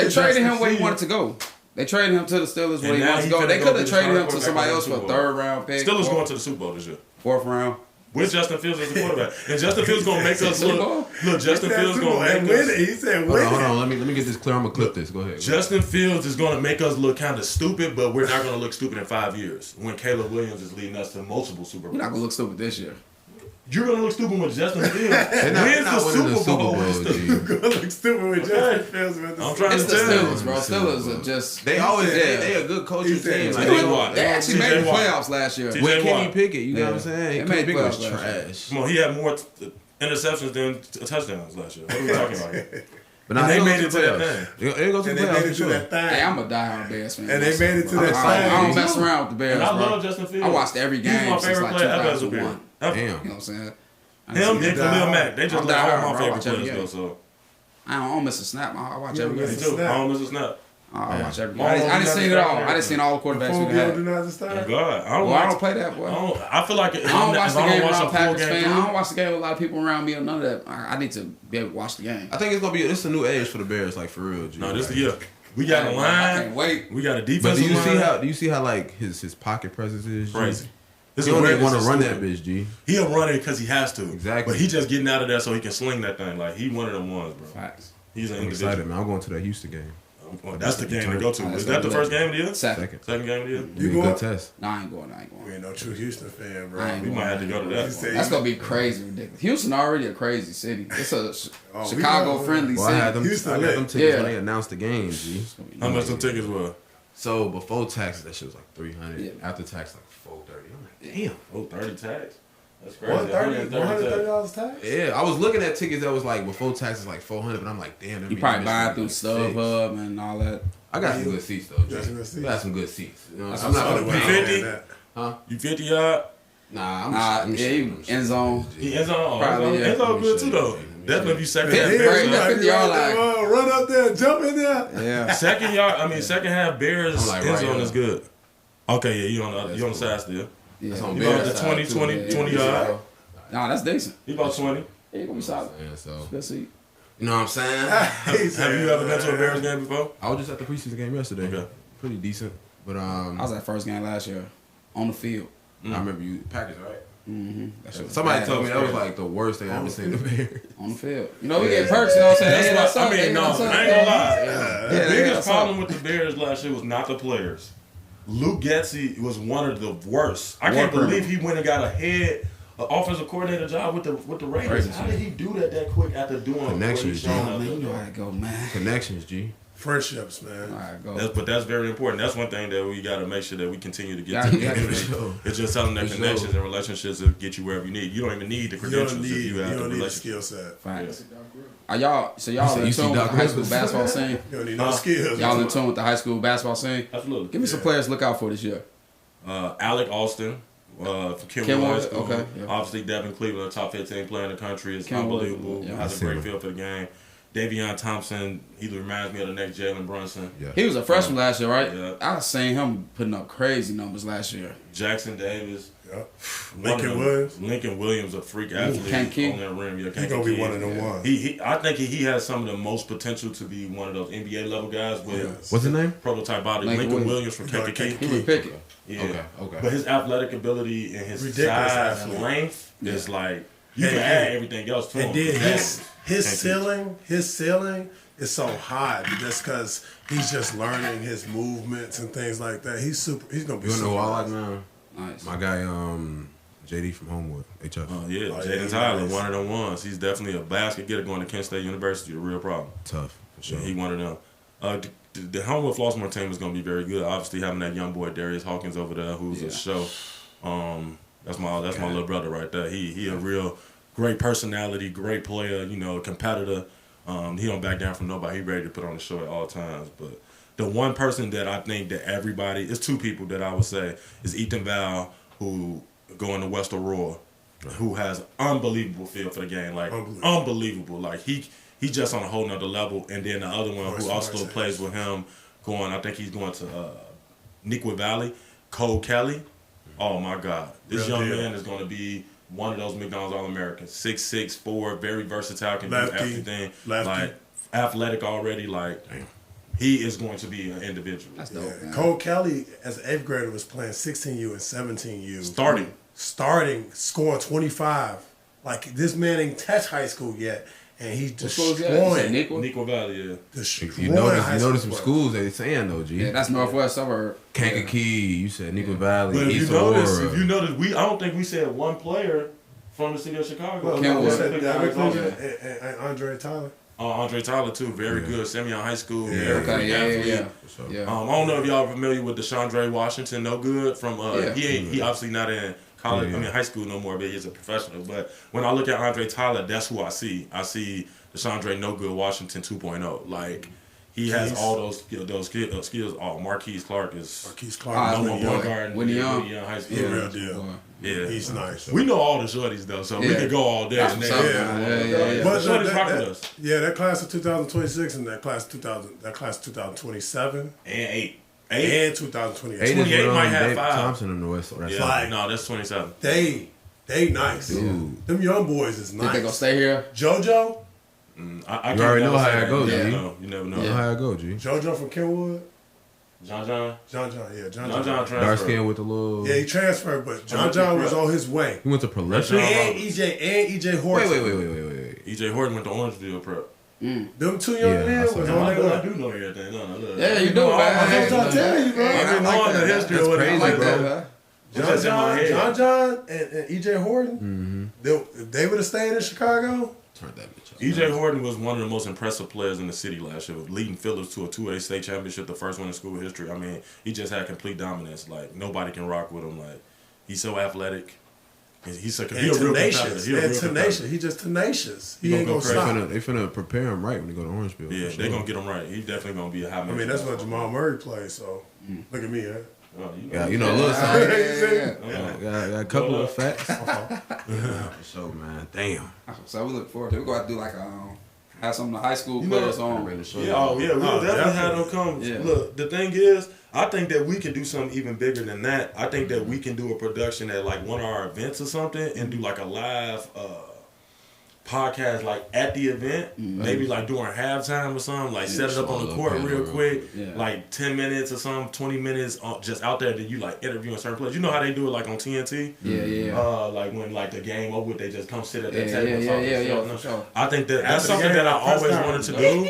traded him where he wanted to go. They traded him to the Steelers where he wanted to go. They could have traded him to somebody else for a 3rd round pick. Steelers going to the Super Bowl this year. 4th round. With Justin Fields as the quarterback. And Justin Fields going to make us look. Justin Fields going to make us. He said, win. Hold on. Let me get this clear. I'm going to clip this. Go ahead. Justin Fields is going to make us look kind of stupid, but we're not going to look stupid in 5 years when Caleb Williams is leading us to multiple Super Bowls. We're not going to look stupid this year. You're going to look stupid with Justin Fields. When's the Super Bowl? You're going to look stupid with Justin Fields. I'm trying to tell you. It's the Steelers, bro. Steelers are just... They always... They a good coaching team. They actually made the playoffs last year. With Kenny Pickett, you know what I'm saying? Kenny Pickett was trash. Come on, he had more interceptions than touchdowns last year. What are we talking about here? But now they made it to that thing. They go to the playoffs. Hey, I'm a diehard Bears fan. And they made it to that thing. I don't mess around with the Bears, and I love Justin Fields. I watched every game He's my favorite since player like ever as a 2001. Damn. You know what I'm saying? Him and Khalil Mack, they just let all my favorite watch every players go. game. So I don't miss a snap. I watch every game. me too. I don't miss a snap. I watch every game. I didn't see it all. I didn't see all the quarterbacks we had. Oh God, I don't play that, boy. I feel like I don't watch the game around Packers fans. I don't watch the game with a lot of people around me or none of that. I need to be able to watch the game. I think it's gonna be a new age for the Bears, like for real. G. No, this is the year. We got a line. I can't wait. We got a defensive line. But do you see how like his pocket presence is? Crazy. He don't even want to run that bitch, G. He'll run it because he has to. Exactly. But he just getting out of there so he can sling that thing. Like, he one of them ones, bro. Facts. He's an I'm individual. excited, man. I'm going to that Houston game. Well, that's the game to go to. Is that the first game of the year? Second game of the year? You going? Good test. No, I ain't going. We ain't no true Houston fan, bro. We might have to go to that. That's going to be crazy ridiculous. Houston already a crazy city. It's a Chicago-friendly city. I got them tickets when they announced the game, G. How much them tickets were? So before taxes, that shit was like $300. Yeah. After tax, like $430. I'm like, damn. $430 tax. That's crazy. $130 tax? Yeah, I was looking at tickets that was like before taxes like $400, but I'm like, damn. You probably buying through StubHub and all that. I got some good seats though. Got some good seats. You know, I'm not gonna pay 50. Huh? You 50 yard? Nah, I'm end zone. End zone. Probably, end zone good too though. Definitely if you second half. 50 yard line. Run up there, jump in there. Yeah. Second half Bears end zone is good. Okay, yeah, you on the side still. Yeah. That's on you about the 20 yard. Nah, that's decent. You about 20. Yeah, you gonna be solid. Yeah, so Good seat. you know what I'm saying? Have you ever been to a Bears game before? I was just at the preseason game yesterday. Okay. Pretty decent. But I was at the first game last year. On the field. I remember you Packers, right? Mm-hmm. Somebody told me that was like the worst thing I ever seen the Bears. On the field. You know, we get perks, you know what I'm saying? That's what I mean, I ain't gonna lie. The biggest problem with the Bears last year was not the players. Luke Getsy was one of the worst. I can't believe he went and got an offensive coordinator job with the Raiders. How did he do that quick after doing connections, G? You know how to go, man. Connections, G. Friendships, man. All right, go. But that's very important. That's one thing that we got to make sure that we continue to get to. It's just telling that connections and relationships will get you wherever you need. You don't even need the credentials if you have the relationship. Skill set. Facts. Are y'all in tune with the high school basketball scene? You don't need no skills. Y'all in tune with the high school basketball scene? Absolutely. Give me some players to look out for this year. Alec Austin. From Kenwood High School. Okay, yeah. Obviously, Devin Cleveland, top 15 player in the country, is unbelievable. Has a great feel for the game. Davion Thompson, he reminds me of the next Jalen Brunson. Yeah. He was a freshman last year, right? Yeah. I seen him putting up crazy numbers last year. Jackson Davis. Yep. Lincoln Williams, a freak athlete on that rim. Yeah, he's gonna be one of them ones. I think he has some of the most potential to be one of those NBA level guys with what's his name? Prototype body. Lincoln Williams from Kankakee. He was picking. Yeah. Okay. But his athletic ability and his size and length is like you can add everything else to him. And then his ceiling is so high just because he's just learning his movements and things like that. He's gonna be. You know who I like now? Nice. My guy, JD from Homewood, HF. Jaden Tyler, one of them ones. He's definitely a basket getter going to Kent State University. A real problem. Tough for sure. Yeah, he one of them. The Homewood Flossmoor team is going to be very good. Obviously, having that young boy Darius Hawkins over there, who's a show. That's my little brother right there. He a real great personality, great player. You know, competitor. He don't back down from nobody. He ready to put on the show at all times. But the one person that I think that everybody, it's two people that I would say is Ethan Val, who going to West Aurora, who has unbelievable feel for the game, like unbelievable. Like he just on a whole nother level. And then the other one who also plays with him, I think he's going to Neuqua Valley, Cole Kelly. Oh my God, this young man is going to be one of those McDonald's All-Americans. 6'6", 4", very versatile, can do everything. Like athletic already. Like he is going to be an individual. That's dope. Yeah. Cole Kelly, as an 8th grader, was playing 16U and 17U. Starting, scoring 25. Like this man ain't touched high school yet. And he's destroying Neuqua Valley, yeah. You notice some schools they saying though, G. Yeah, that's northwest suburb. Kankakee, you said Neuqua Valley. But if you notice, I don't think we said one player from the city of Chicago. We said and Andre Tyler. Andre Tyler too, very good. Simeon High School, Yeah. I don't know if y'all are familiar with DeShondre Washington. No good from he obviously not in college. I mean high school no more, but he's a professional. But when I look at Andre Tyler, that's who I see. I see DeShondre No Good Washington 2.0. Like he has all those skills. Oh, Marquise Clark number one guard in high school. Yeah, real deal. Yeah, he's nice. We know all the shorties though, so we could go all day. But shorties rock with us. Yeah, that class of 2026 and that class 2027 and 8 and 2028. 28 might have Dave 5. Thompson in the West. No, that's 27. They nice. Dude. Them young boys is nice. Think they gonna stay here? JoJo. I you already know how it goes, G. You never know how it goes, G. JoJo from Kenwood. John, dark skin with the little. Yeah, he transferred, but John was on his way. He went to Prolific. And EJ Horton. Wait. EJ Horton went to Orangeville Prep. Them two young men was on their way. I do know everything. Yeah, you do, man. I'm trying to tell you, bro. I've been knowing the history of crazy, like bro. That. John and EJ Horton, if they would have stayed in Chicago. Turned that bitch up. EJ Horton was one of the most impressive players in the city last year, leading Phillips to a 2A state championship, the first one in school history. I mean, he just had complete dominance. Like, nobody can rock with him. Like, he's so athletic. He's a real tenacious. tenacious. He's just tenacious. He ain't gonna stop. They finna prepare him right when they go to Orangeville. Yeah, they gonna get him right. He's definitely gonna be a high man. I mean, that's what Jamal Murray plays. So look at me, huh? You know a little something. Got a couple of facts. For sure, man. Damn. So we look forward to it. We're going to do like have some of the high school players on. We'll definitely have them come. Yeah. Look, the thing is, I think that we can do something even bigger than that. I think that we can do a production at like one of our events or something and do like a live podcast like at the event, maybe like during halftime or something, like set it up on the court real quick, like 10 minutes or something, 20 minutes just out there that you like interviewing certain players. You know how they do it like on TNT? Like when like the game over with, they just come sit at that table. For sure. I think that's something that I always wanted to do.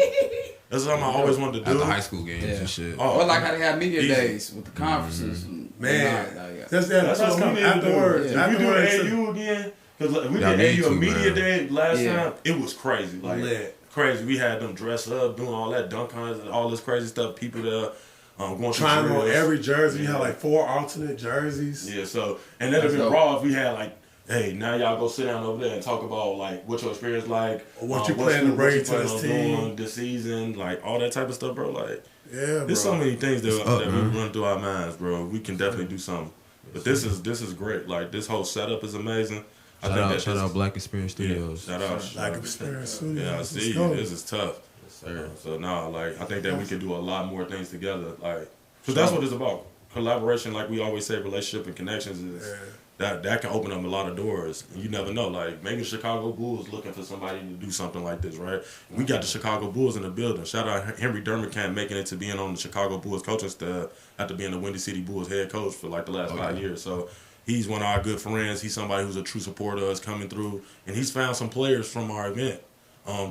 That's something I always wanted to do. At the high school games and shit. Or like how they have media days with the conferences. Man, that's what come afterwards. If we do AU again, because we did AU a media day last time, it was crazy. Like crazy. We had them dress up, doing all that dunk hunts and all this crazy stuff. People there going trying on every jersey. We had like 4 alternate jerseys. Yeah, so and that'd have been raw if we had like, hey, now y'all go sit down over there and talk about like what your experience like, what you plan to bring to this team this season, like all that type of stuff, bro. Like, yeah, there's so many things that we run through our minds, bro. We can definitely do something. But this is great. Like this whole setup is amazing. Shout out Black Experience Studios. Yeah, shout out Black Experience Studios. Yeah, I see you. This is tough. Yes, sir. So now, like, I think that we can do a lot more things together. Like, because that's what it's about. Collaboration, like we always say, relationship and connections is that can open up a lot of doors. You never know. Like maybe the Chicago Bulls looking for somebody to do something like this, right? We got the Chicago Bulls in the building. Shout out Henry Dermickamp making it to being on the Chicago Bulls coaching staff after being the Windy City Bulls head coach for like the last 5 years. So he's one of our good friends. He's somebody who's a true supporter of us coming through, and he's found some players from our event,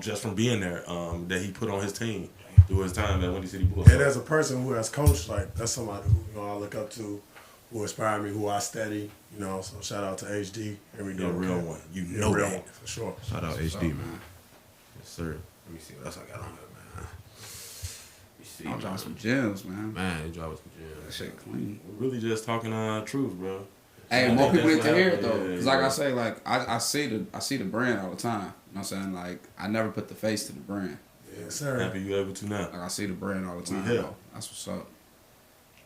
just from being there, that he put on his team through his time at Windy City Bulls. And as a person who has coached, like that's somebody who I look up to, who inspire me, who I study. So shout out to HD. Every day, real one. You know real that for sure. Shout out HD, man. Yes, sir. Let me see what else I got on here, man. I'll drop some gems, man. Man, you drop some gems. That shit clean. We're really just talking truth, bro. Hey, more people need to hear it though, because like I say, like I see the brand all the time. You know what I'm saying? Like I never put the face to the brand. Yes, sir. Happy you able to now. Like I see the brand all the time. That's what's up.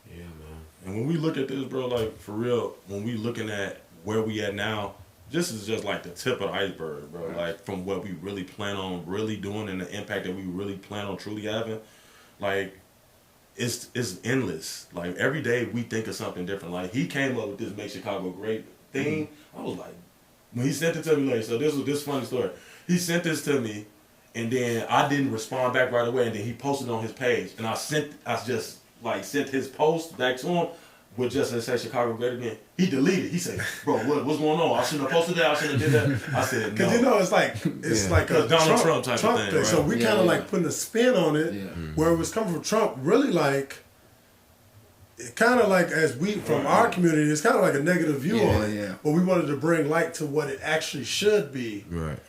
Yeah, man. And when we look at this, bro, like for real, when we looking at where we at now, this is just like the tip of the iceberg, bro. Right. Like from what we really plan on really doing and the impact that we really plan on truly having, like it's endless. Like every day we think of something different. Like he came up with this Make Chicago Great thing. I was like, when he sent it to me, like, so this was this funny story. He sent this to me, and then I didn't respond back right away, and then he posted it on his page, and I just sent his post back to him with just to say Chicago Great Again. He deleted. He said, "Bro, what's going on? I shouldn't have posted that. I shouldn't have did that." I said, "No," because it's like a Donald Trump type of thing. Right? So we kind of like putting a spin on it, where it was coming from Trump. Really, like it kind of like as we from our community, it's kind of like a negative view on it. Yeah. But we wanted to bring light to what it actually should be. Right.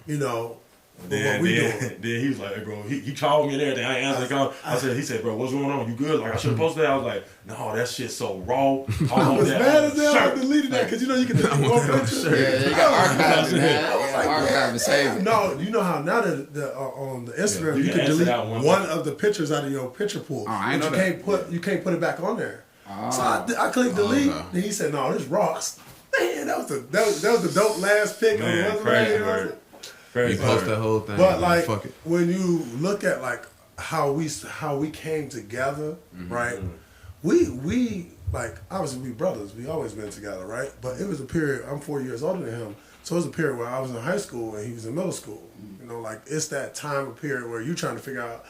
Then he was like, bro, he called me and everything. I answered the call. He said, bro, what's going on? You good? Like, I should have posted that. I was like, no, that shit's so raw. I was mad as hell. I deleted that because you can delete one picture. Yeah, you got archives in that. Archive and save it. No, you know how now that on the Instagram you can delete one of the pictures out of your picture pool. Oh, I know but you can't put it back on there. So I clicked delete, and he said, no, this is raw. Man, that was the dope last pic. Man, crazy. You post that whole thing. But like when you look at like how we came together, right? We like obviously we brothers. We always been together, right? But it was a period. I'm 4 years older than him, so it was a period where I was in high school and he was in middle school. Like it's that time of period where you're trying to figure out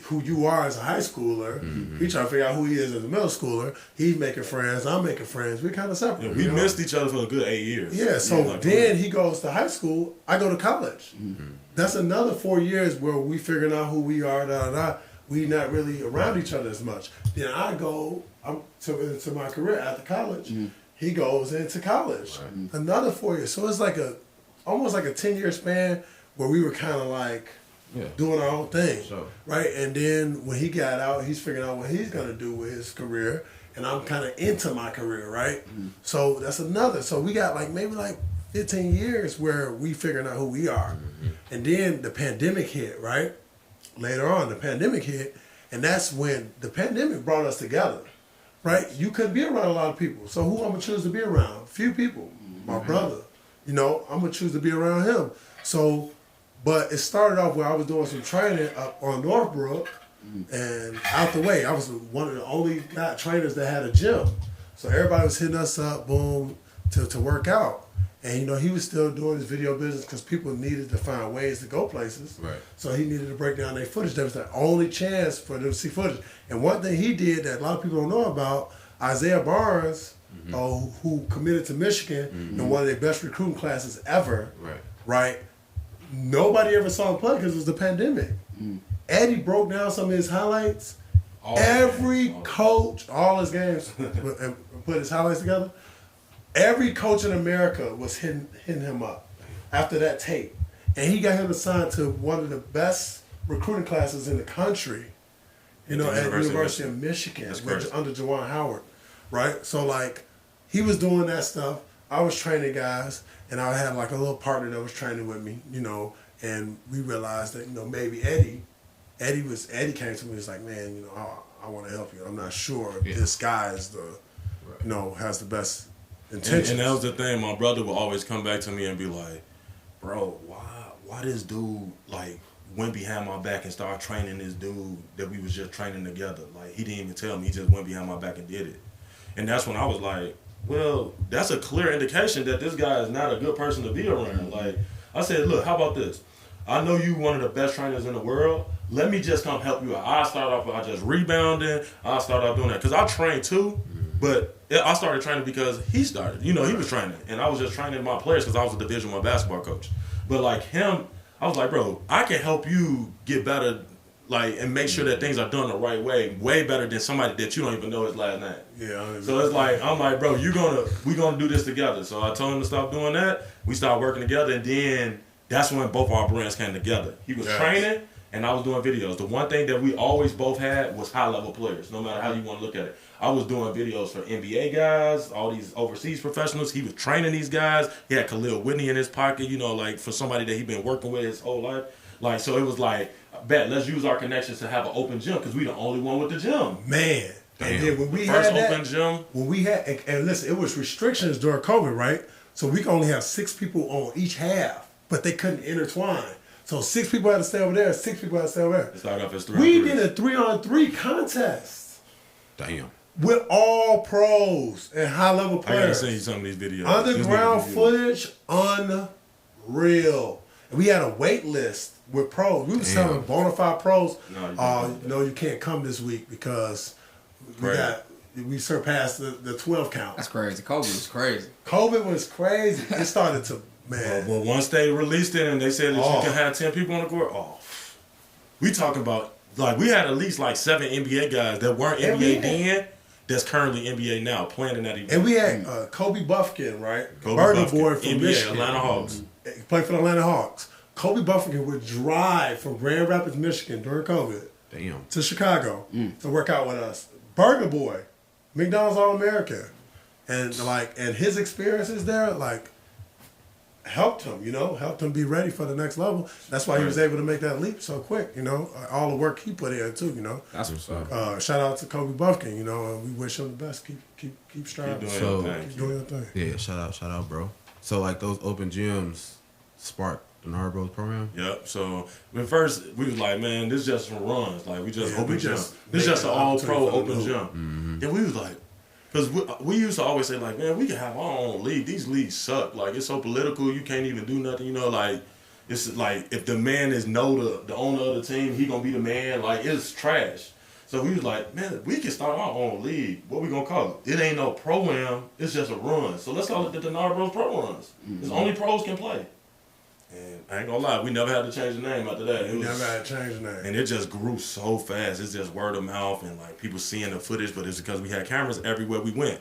who you are as a high schooler. He trying to figure out who he is as a middle schooler. He's making friends. I'm making friends. We kind of separate. Yeah, we missed each other for a good 8 years. Yeah. So then he goes to high school. I go to college. That's another 4 years where we figuring out who we are. We not really around each other as much. Then I go into my career after college. He goes into college. Another 4 years. So it's like almost like a 10-year span where we were kind of like doing our own thing, right? And then when he got out, he's figuring out what he's gonna do with his career, and I'm kind of into my career, right? So that's another. So we got maybe 15 years where we figuring out who we are, and then the pandemic hit, right? Later on, the pandemic hit, and that's when the pandemic brought us together, right? You couldn't be around a lot of people, so who I'm gonna choose to be around? Few people, my brother. I'm gonna choose to be around him. So. But it started off where I was doing some training up on Northbrook, and out the way, I was one of the only trainers that had a gym. So everybody was hitting us up, boom, to work out. And he was still doing his video business because people needed to find ways to go places. Right. So he needed to break down their footage. That was the only chance for them to see footage. And one thing he did that a lot of people don't know about, Isaiah Barnes, who committed to Michigan in one of their best recruiting classes ever. Right. Nobody ever saw him play because it was the pandemic. Eddie broke down some of his highlights. Every coach, all his games, and put his highlights together. Every coach in America was hitting him up after that tape. And he got him assigned to one of the best recruiting classes in the country. You know, at University of Michigan, under Juwan Howard, right? So like, he was doing that stuff. I was training guys, and I had like a little partner that was training with me, you know, and we realized that, you know, maybe Eddie came to me and was like, man, you know, I want to help you. I'm not sure if this guy is the, you know, has the best intentions. And that was the thing. My brother would always come back to me and be like, bro, why this dude, like, went behind my back and started training this dude that we was just training together. Like, he didn't even tell me. He just went behind my back and did it. And that's when I was like, well, that's a clear indication that this guy is not a good person to be around. Like, I said, look, how about this? I know you one of the best trainers in the world. Let me just come help you out. I start off by just rebounding. I start off doing that. Because I trained too, but I started training because he started. You know, he was training. And I was just training my players because I was a Division I basketball coach. But like him, I was like, bro, I can help you get better, like, and make sure that things are done the right way better than somebody that you don't even know his last name. Yeah. So it's like, I'm like, bro, we gonna do this together. So I told him to stop doing that. We started working together, and then that's when both our brands came together. He was training, and I was doing videos. The one thing that we always both had was high-level players, no matter how you want to look at it. I was doing videos for NBA guys, all these overseas professionals. He was training these guys. He had Khalil Whitney in his pocket, you know, like for somebody that he'd been working with his whole life. Like, so it was like, bet, let's use our connections to have an open gym because we the only one with the gym. Man. Damn. And then when we First had open gym. When we had, and listen, it was restrictions during COVID, right? So we could only have 6 people on each half, but they couldn't intertwine. So 6 people had to stay over there, 6 people had to stay over there. It started off as 3-on-3. We did a 3-on-3 contest. Damn. With all pros and high-level players. I gotta send you some of these videos. Underground footage, unreal. And we had a wait list with pros. We were telling bona fide pros, no, you can't come this week because we surpassed the 12 count. That's crazy. COVID was crazy. COVID was crazy. It started to, man. Well, once they released it and they said that you can have 10 people on the court, we talking about, like, we had at least like 7 NBA guys that weren't NBA then. That's currently NBA now, playing in that event. And we had Kobe Buffkin, right? Burger Boy from NBA, Michigan. Atlanta Hawks. Played for the Atlanta Hawks. Kobe Buffkin would drive from Grand Rapids, Michigan during COVID to Chicago to work out with us. Burger Boy, McDonald's All-American. And his experiences there, like, helped him, you know, helped him be ready for the next level. That's why he was able to make that leap so quick, you know, all the work he put in too, you know. That's what's up. Shout out to Kobe Buffkin, you know, and we wish him the best. Keep striving. Keep doing your thing. Yeah, shout out, bro. So like those open gyms sparked the Denard Bros program? Yep. So when first we was like, man, this is just some runs. Like we just open gym. This is just an all pro open gym. And we was like, because we used to always say, like, man, we can have our own league. These leagues suck. Like, it's so political, you can't even do nothing. You know, like, it's like, if the man is the owner of the team, he going to be the man. Like, it's trash. So we was like, man, we can start our own league. What we going to call it? It ain't no pro-am. It's just a run. So let's call it the Denard Bros Pro Runs. It's only pros can play. And I ain't gonna lie, we never had to change the name after that. Never had to change the name. And it just grew so fast. It's just word of mouth and like people seeing the footage, but it's because we had cameras everywhere we went.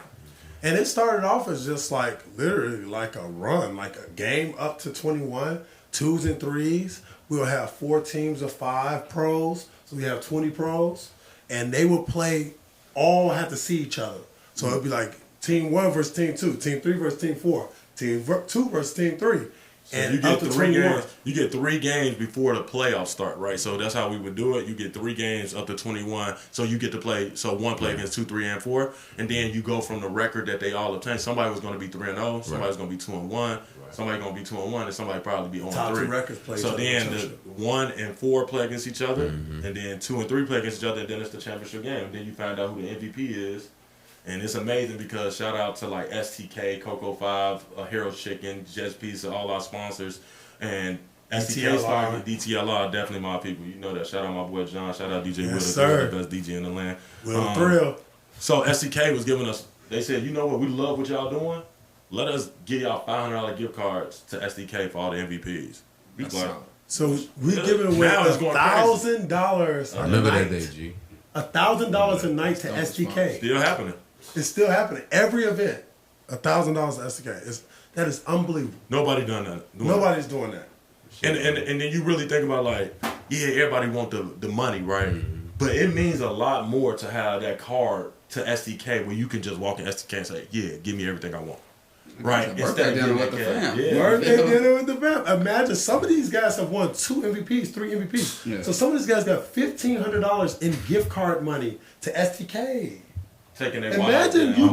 And it started off as just like literally like a run, like a game up to 21, 2s and 3s. We'll have 4 teams of 5 pros, so we have 20 pros, and they will play, all have to see each other. So it'll be like team 1 versus team 2, team 3 versus team 4, team 2 versus team 3. So and you get 3 games. You get 3 games before the playoffs start, right? So that's how we would do it. You get 3 games up to 21. So you get to play. So one play against 2, 3, and 4, and then you go from the record that they all obtained. Somebody was going to be 3-0. Somebody's going to be 2-1. Somebody going to be 2-1, and somebody probably be on 3. Top 2 records play. So then the 1 and 4 play against each other, and then 2 and 3 play against each other, and then it's the championship game. And then you find out who the MVP is. And it's amazing because shout out to like STK, Coco 5, Harold's Chicken, Jets Pizza, all our sponsors. And STK started DTLR, definitely my people. You know that. Shout out my boy John. Shout out DJ Will, the best DJ in the land. Will Thrill. So STK was giving us, they said, you know what, we love what y'all doing. Let us give y'all $500 gift cards to STK for all the MVPs. So we're giving away $1,000 I remember that day, G. $1,000 a night to STK. Still happening. It's still happening. Every event, $1,000 to STK. That is unbelievable. Nobody done that. Nobody's doing that. And then you really think about like, yeah, everybody want the money, right? But it means a lot more to have that card to SDK where you can just walk in SDK and say, yeah, give me everything I want. Right? Birthday dinner with the fam. Birthday dinner with the fam. Imagine some of these guys have won 2 MVPs, 3 MVPs. Yeah. So some of these guys got $1,500 in gift card money to SDK. Taking that imagine you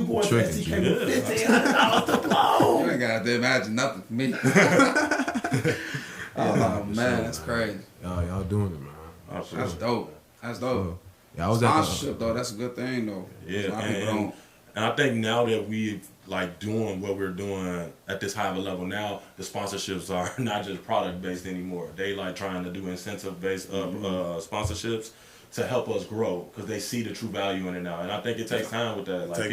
going to SDK with $1,500 to blow. You ain't got to imagine nothing for me. Oh man, that's crazy. Y'all doing it, man. That's dope. That's dope. Yeah, I was sponsorship though. That's a good thing though. Yeah, and I think now that we've like doing what we're doing at this high of a level now, the sponsorships are not just product based anymore. They like trying to do incentive based sponsorships to help us grow because they see the true value in it now. And I think it takes time with that. Like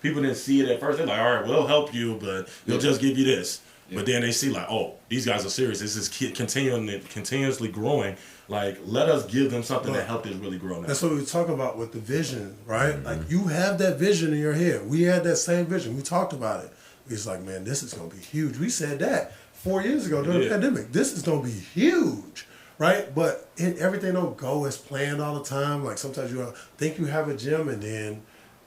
people didn't see it at first. They're like, all right, we'll help you, but we'll just give you this. Yeah. But then they see like, oh, these guys are serious. This is continuously growing. Like, let us give them something that helped this really grow now. That's what we were talking about with the vision, right? Like, you have that vision in your head. We had that same vision. We talked about it. We was like, man, this is going to be huge. We said that 4 years ago during the pandemic. This is going to be huge, right? But everything don't go as planned all the time. Like, sometimes you think you have a gym and then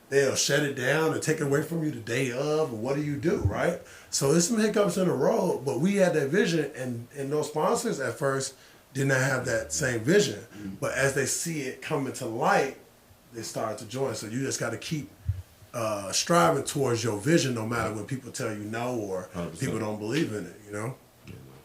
they'll shut it down and take it away from you the day of, or what do you do, right? So there's some hiccups in the road, but we had that vision, and those sponsors at first did not have that same vision. But as they see it coming to light, they start to join. So you just got to keep striving towards your vision, no matter when people tell you no or 100%. People don't believe in it, you know?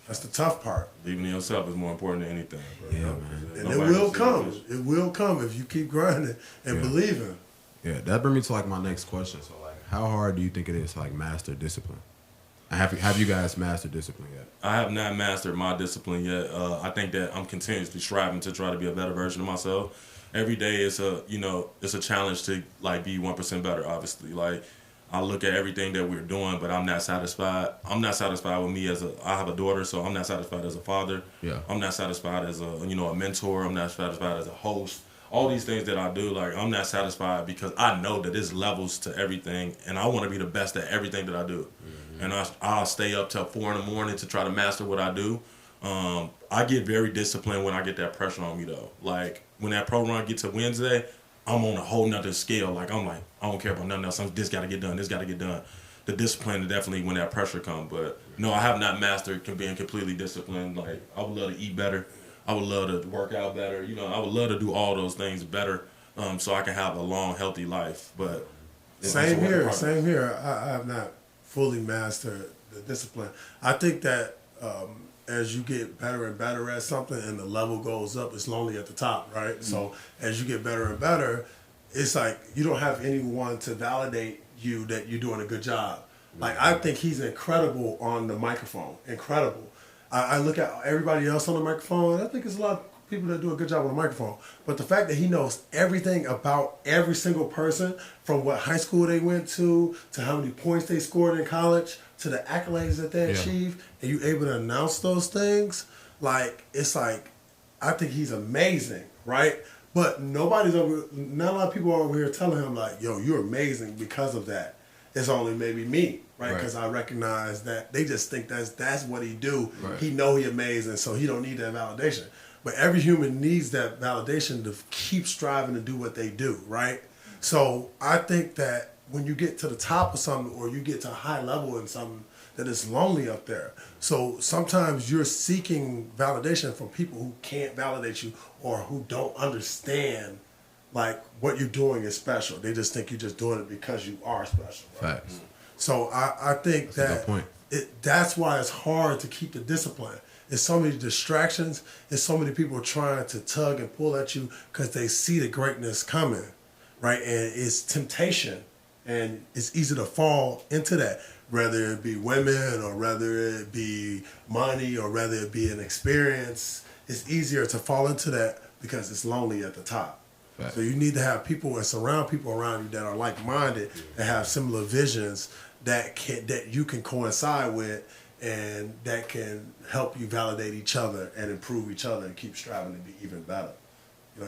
That's the tough part. Believing in yourself is more important than anything, bro. Yeah, man. And it will come. It will come if you keep grinding and believing. Yeah, that brings me to like my next question. So like, how hard do you think it is to like master discipline? Have you guys mastered discipline yet? I have not mastered my discipline yet. I think that I'm continuously striving to try to be a better version of myself. Every day it's a challenge to like be 1% better. Obviously, like I look at everything that we're doing, but I'm not satisfied. I'm not satisfied with me I have a daughter, so I'm not satisfied as a father. Yeah. I'm not satisfied as a mentor. I'm not satisfied as a host. All these things that I do, like, I'm not satisfied because I know that there's levels to everything, and I want to be the best at everything that I do. Mm-hmm. And I'll stay up till 4 a.m. to try to master what I do. I get very disciplined when I get that pressure on me, though. Like, when that pro run gets to Wednesday, I'm on a whole nother scale. Like, I don't care about nothing else. This got to get done. This got to get done. The discipline is definitely when that pressure comes. But, no, I have not mastered being completely disciplined. Like, I would love to eat better. I would love to work out better. I would love to do all those things better so I can have a long, healthy life. But same here. I have not fully mastered the discipline. I think that as you get better and better at something and the level goes up, it's lonely at the top, right? Mm-hmm. So as you get better and better, it's like you don't have anyone to validate you that you're doing a good job. Mm-hmm. Like, I think he's incredible on the microphone. Incredible. I look at everybody else on the microphone, and I think there's a lot of people that do a good job on the microphone. But the fact that he knows everything about every single person, from what high school they went to how many points they scored in college, to the accolades that they achieved, and you able to announce those things, like, it's like, I think he's amazing, right? But not a lot of people are over here telling him, like, yo, you're amazing because of that. It's only maybe me, right? Because I recognize that they just think that's what he do. Right. He know he amazing, so he don't need that validation. But every human needs that validation to keep striving to do what they do, right? So I think that when you get to the top of something, or you get to a high level in something, that it's lonely up there. So sometimes you're seeking validation from people who can't validate you, or who don't understand like what you're doing is special. They just think you're just doing it because you are special. Right? Facts. So I think that's that's why it's hard to keep the discipline. There's so many distractions. There's so many people trying to tug and pull at you because they see the greatness coming, right? And it's temptation, and it's easy to fall into that, whether it be women, or whether it be money, or whether it be an experience. It's easier to fall into that because it's lonely at the top. Right. So you need to have people and surround people around you that are like-minded, that have similar visions, that you can coincide with, and that can help you validate each other and improve each other and keep striving to be even better.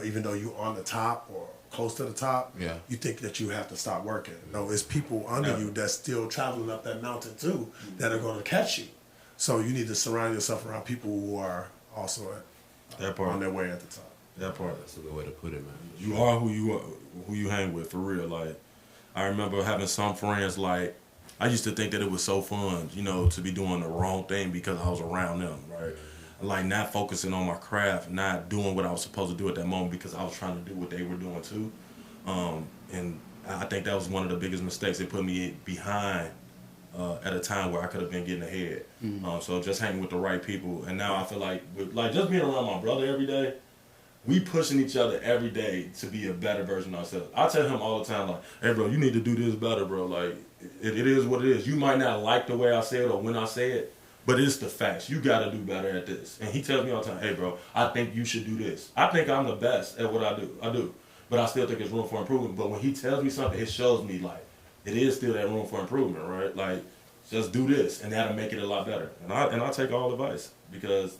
Even though you're on the top or close to the top, you think that you have to stop working. No, it's people under you that's still traveling up that mountain too, that are going to catch you. So you need to surround yourself around people who are also that part on their way at the top. That part. That's a good way to put it, man. You are who you hang with, for real. Like, I remember having some friends, like, I used to think that it was so fun, you know, to be doing the wrong thing because I was around them, right? Like, not focusing on my craft, not doing what I was supposed to do at that moment because I was trying to do what they were doing too. And I think that was one of the biggest mistakes. It put me behind at a time where I could have been getting ahead. So just hanging with the right people. And now I feel like, just being around my brother every day, we pushing each other every day to be a better version of ourselves. I tell him all the time, like, hey, bro, you need to do this better, bro. Like, it is what it is. You might not like the way I say it or when I say it, but it's the facts. You got to do better at this. And he tells me all the time, hey, bro, I think you should do this. I think I'm the best at what I do. I do. But I still think there's room for improvement. But when he tells me something, it shows me, like, it is still that room for improvement, right? Like, just do this, and that'll make it a lot better. And I take all advice because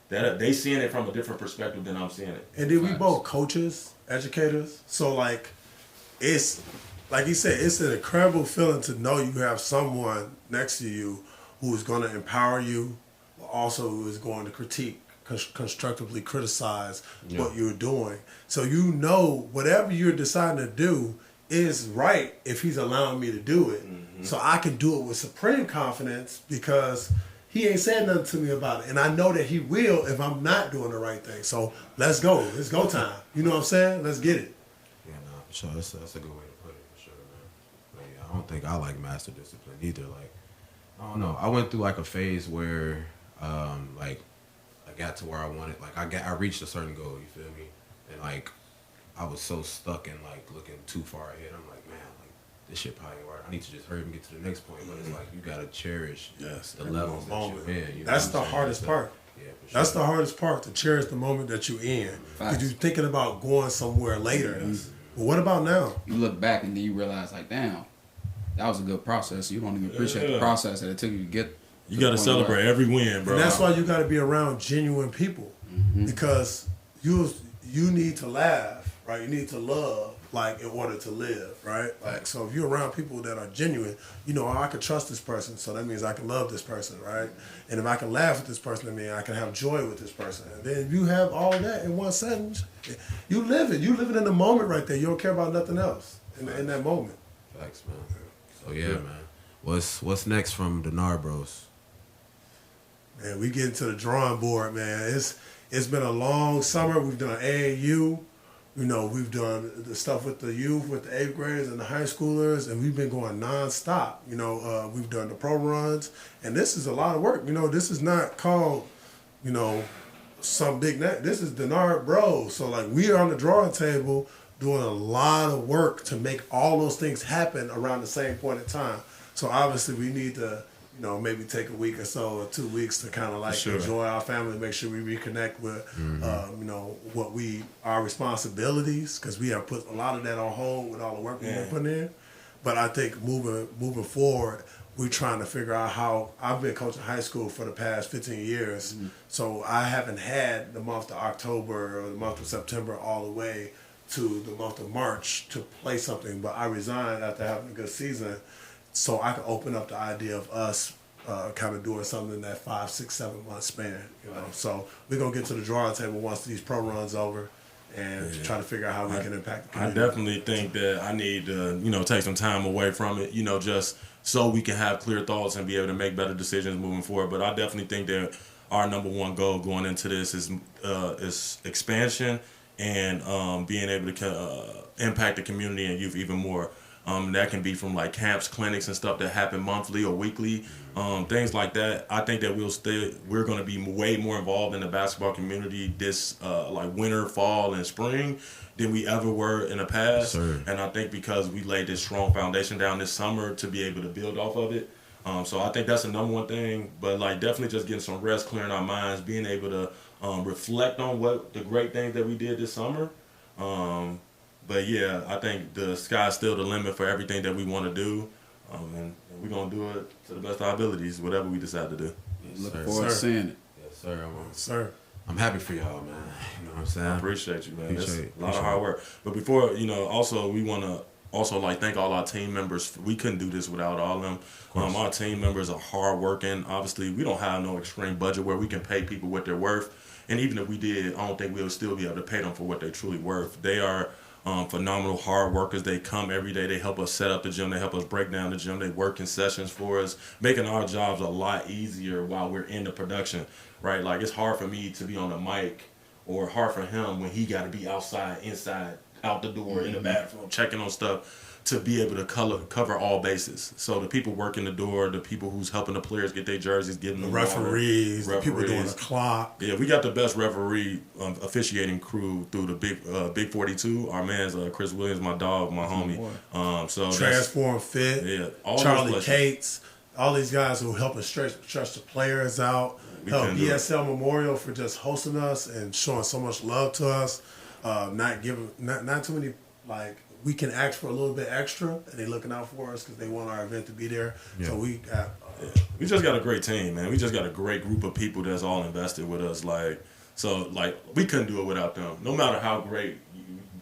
they seeing it from a different perspective than I'm seeing it. And then we both coaches, educators. So, like, it's, like he said, it's an incredible feeling to know you have someone next to you who is going to empower you, but also who is going to critique, constructively criticize what you're doing. So you know whatever you're deciding to do is right if he's allowing me to do it. So I can do it with supreme confidence because he ain't saying nothing to me about it. And I know that he will if I'm not doing the right thing. So let's go. It's go time. You know what I'm saying? Let's get it. Yeah, no, for sure. That's a good way to put it, for sure, man. But yeah, I don't think I like master discipline either. Like, I don't know. I went through like a phase where, like, I got to where I wanted. Like, I reached a certain goal. You feel me? And like, I was so stuck in like looking too far ahead. I'm like, man, like this shit probably ain't right. I need to just hurry up and get to the next point. But it's like you gotta cherish the levels that you're in. You know That's the hardest part. Yeah, for sure. That's the hardest part, to cherish the moment that you're in. Because you're thinking about going somewhere later. But what about now? You look back and then you realize, like, damn, that was a good process. You don't even appreciate the process that it took you to get. You got to celebrate every win, bro. And that's why you got to be around genuine people. Because you need to laugh, right? You need to love, like, in order to live, right? Like, so if you're around people that are genuine, you know, I can trust this person, so that means I can love this person, right? And if I can laugh with this person, that means I can have joy with this person. And then if you have all of that in one sentence, you live it. You live it in the moment right there. You don't care about nothing else in that moment. Facts, man. So yeah, man. What's next from Denard Bros? Man, we get into the drawing board, man. It's been a long summer. We've done AAU. You know, we've done the stuff with the youth, with the 8th graders and the high schoolers, and we've been going nonstop. You know, we've done the pro runs, and this is a lot of work. You know, this is not called, you know, some big name. This is Denard Bros. So, like, we are on the drawing table doing a lot of work to make all those things happen around the same point in time. So, obviously, we need to, you know, maybe take a week or so or 2 weeks to kind of like enjoy our family, make sure we reconnect with, you know, our responsibilities, because we have put a lot of that on hold with all the work we've been putting in. But I think moving forward, we're trying to figure out how. I've been coaching high school for the past 15 years, so I haven't had the month of October or the month of September all the way to the month of March to play something. But I resigned after having a good season, so I can open up the idea of us kind of doing something in that 5, 6, 7 month span. You know, so we're gonna get to the drawing table once these pro runs over, and try to figure out how we can impact the community. I definitely think that I need to, you know, take some time away from it, you know, just so we can have clear thoughts and be able to make better decisions moving forward. But I definitely think that our number one goal going into this is expansion and being able to impact the community and youth even more. That can be from like camps, clinics, and stuff that happen monthly or weekly, things like that. I think that we're going to be way more involved in the basketball community this like winter, fall, and spring than we ever were in the past. Sir. And I think because we laid this strong foundation down this summer to be able to build off of it. So I think that's the number one thing. But like definitely just getting some rest, clearing our minds, being able to reflect on what the great things that we did this summer. But yeah, I think the sky's still the limit for everything that we want to do, and we're gonna do it to the best of our abilities, whatever we decide to do. Yes, Look forward to seeing it. Yes, sir. Sir. I'm happy for y'all, man. You know what I'm saying? I appreciate you, man. It's a lot of hard work. But before, you know, also we want to also like thank all our team members. We couldn't do this without all of them. Our team members are hardworking. Obviously, we don't have no extreme budget where we can pay people what they're worth. And even if we did, I don't think we would still be able to pay them for what they're truly worth. They are phenomenal hard workers. They come every day. They help us set up the gym. They help us break down the gym. They work in sessions for us, making our jobs a lot easier while we're in the production, right? Like, it's hard for me to be on the mic or hard for him when he got to be outside, inside, out the door, in the bathroom, checking on stuff, to be able to cover all bases. So the people working the door, the people who's helping the players get their jerseys, giving them the referees, the people doing the clock. Yeah, we got the best referee officiating crew through the Big 42. Our man's Chris Williams, my dog, my homie. So Transform Fit, yeah, Charlie Cates, all these guys who helping stretch the players out. Help BSL Memorial for just hosting us and showing so much love to us. Not too many, like, we can ask for a little bit extra, and they looking out for us because they want our event to be there. Yeah. So we got... we just got a great team, man. We just got a great group of people that's all invested with us. We couldn't do it without them. No matter how great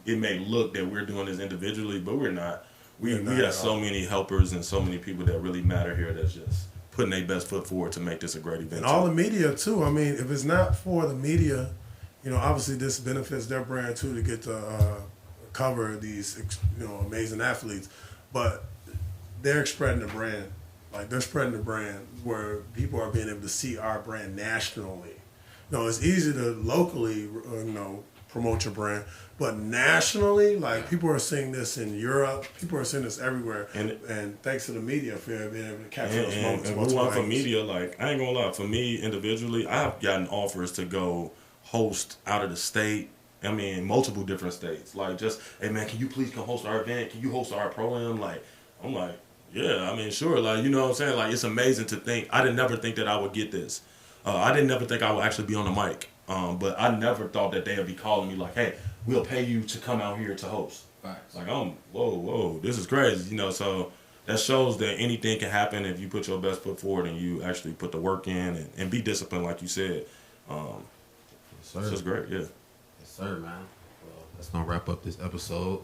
it may look that we're doing this individually, but we're not. We got so many helpers and so many people that really matter here that's just putting their best foot forward to make this a great event. And all the media, too. I mean, if it's not for the media, obviously this benefits their brand, too, to get to... cover these, amazing athletes, but they're spreading the brand. Like, they're spreading the brand where people are being able to see our brand nationally. It's easy to locally, promote your brand, but nationally, like, people are seeing this in Europe, people are seeing this everywhere, and thanks to the media for being able to capture those moments. And we want for media, like, I ain't gonna lie, for me individually, I've gotten offers to go host out of the state. I mean, multiple different states. Like, just, hey, man, can you please come host our event? Can you host our program? Like, I'm like, yeah, I mean, sure. Like, you know what I'm saying? Like, it's amazing to think. I didn't never think that I would get this. I didn't never think I would actually be on the mic. But I never thought that they would be calling me like, hey, we'll pay you to come out here to host. Right. Like, whoa, this is crazy. So that shows that anything can happen if you put your best foot forward and you actually put the work in and be disciplined, like you said. It's just great, yeah. Sir, man. Well, that's gonna wrap up this episode.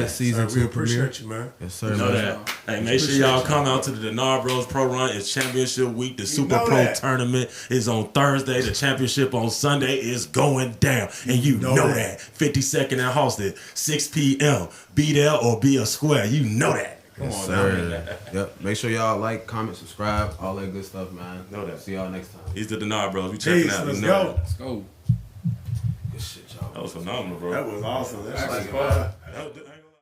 Season 2 appreciate you, man. Yes, sir. That. Hey, make sure y'all come out to the Denard Bros Pro Run. It's championship week. The Super Pro tournament is on Thursday. The championship on Sunday is going down, and you know that. 52nd and Halsted, 6 p.m. Be there or be a square. You know that. Come on, sir. Yep. Make sure y'all like, comment, subscribe, all that good stuff, man. Know that. See y'all next time. He's the Denard Bros. We checking out. Let's go. Let's go. That was phenomenal, bro. That was awesome. That's like fun.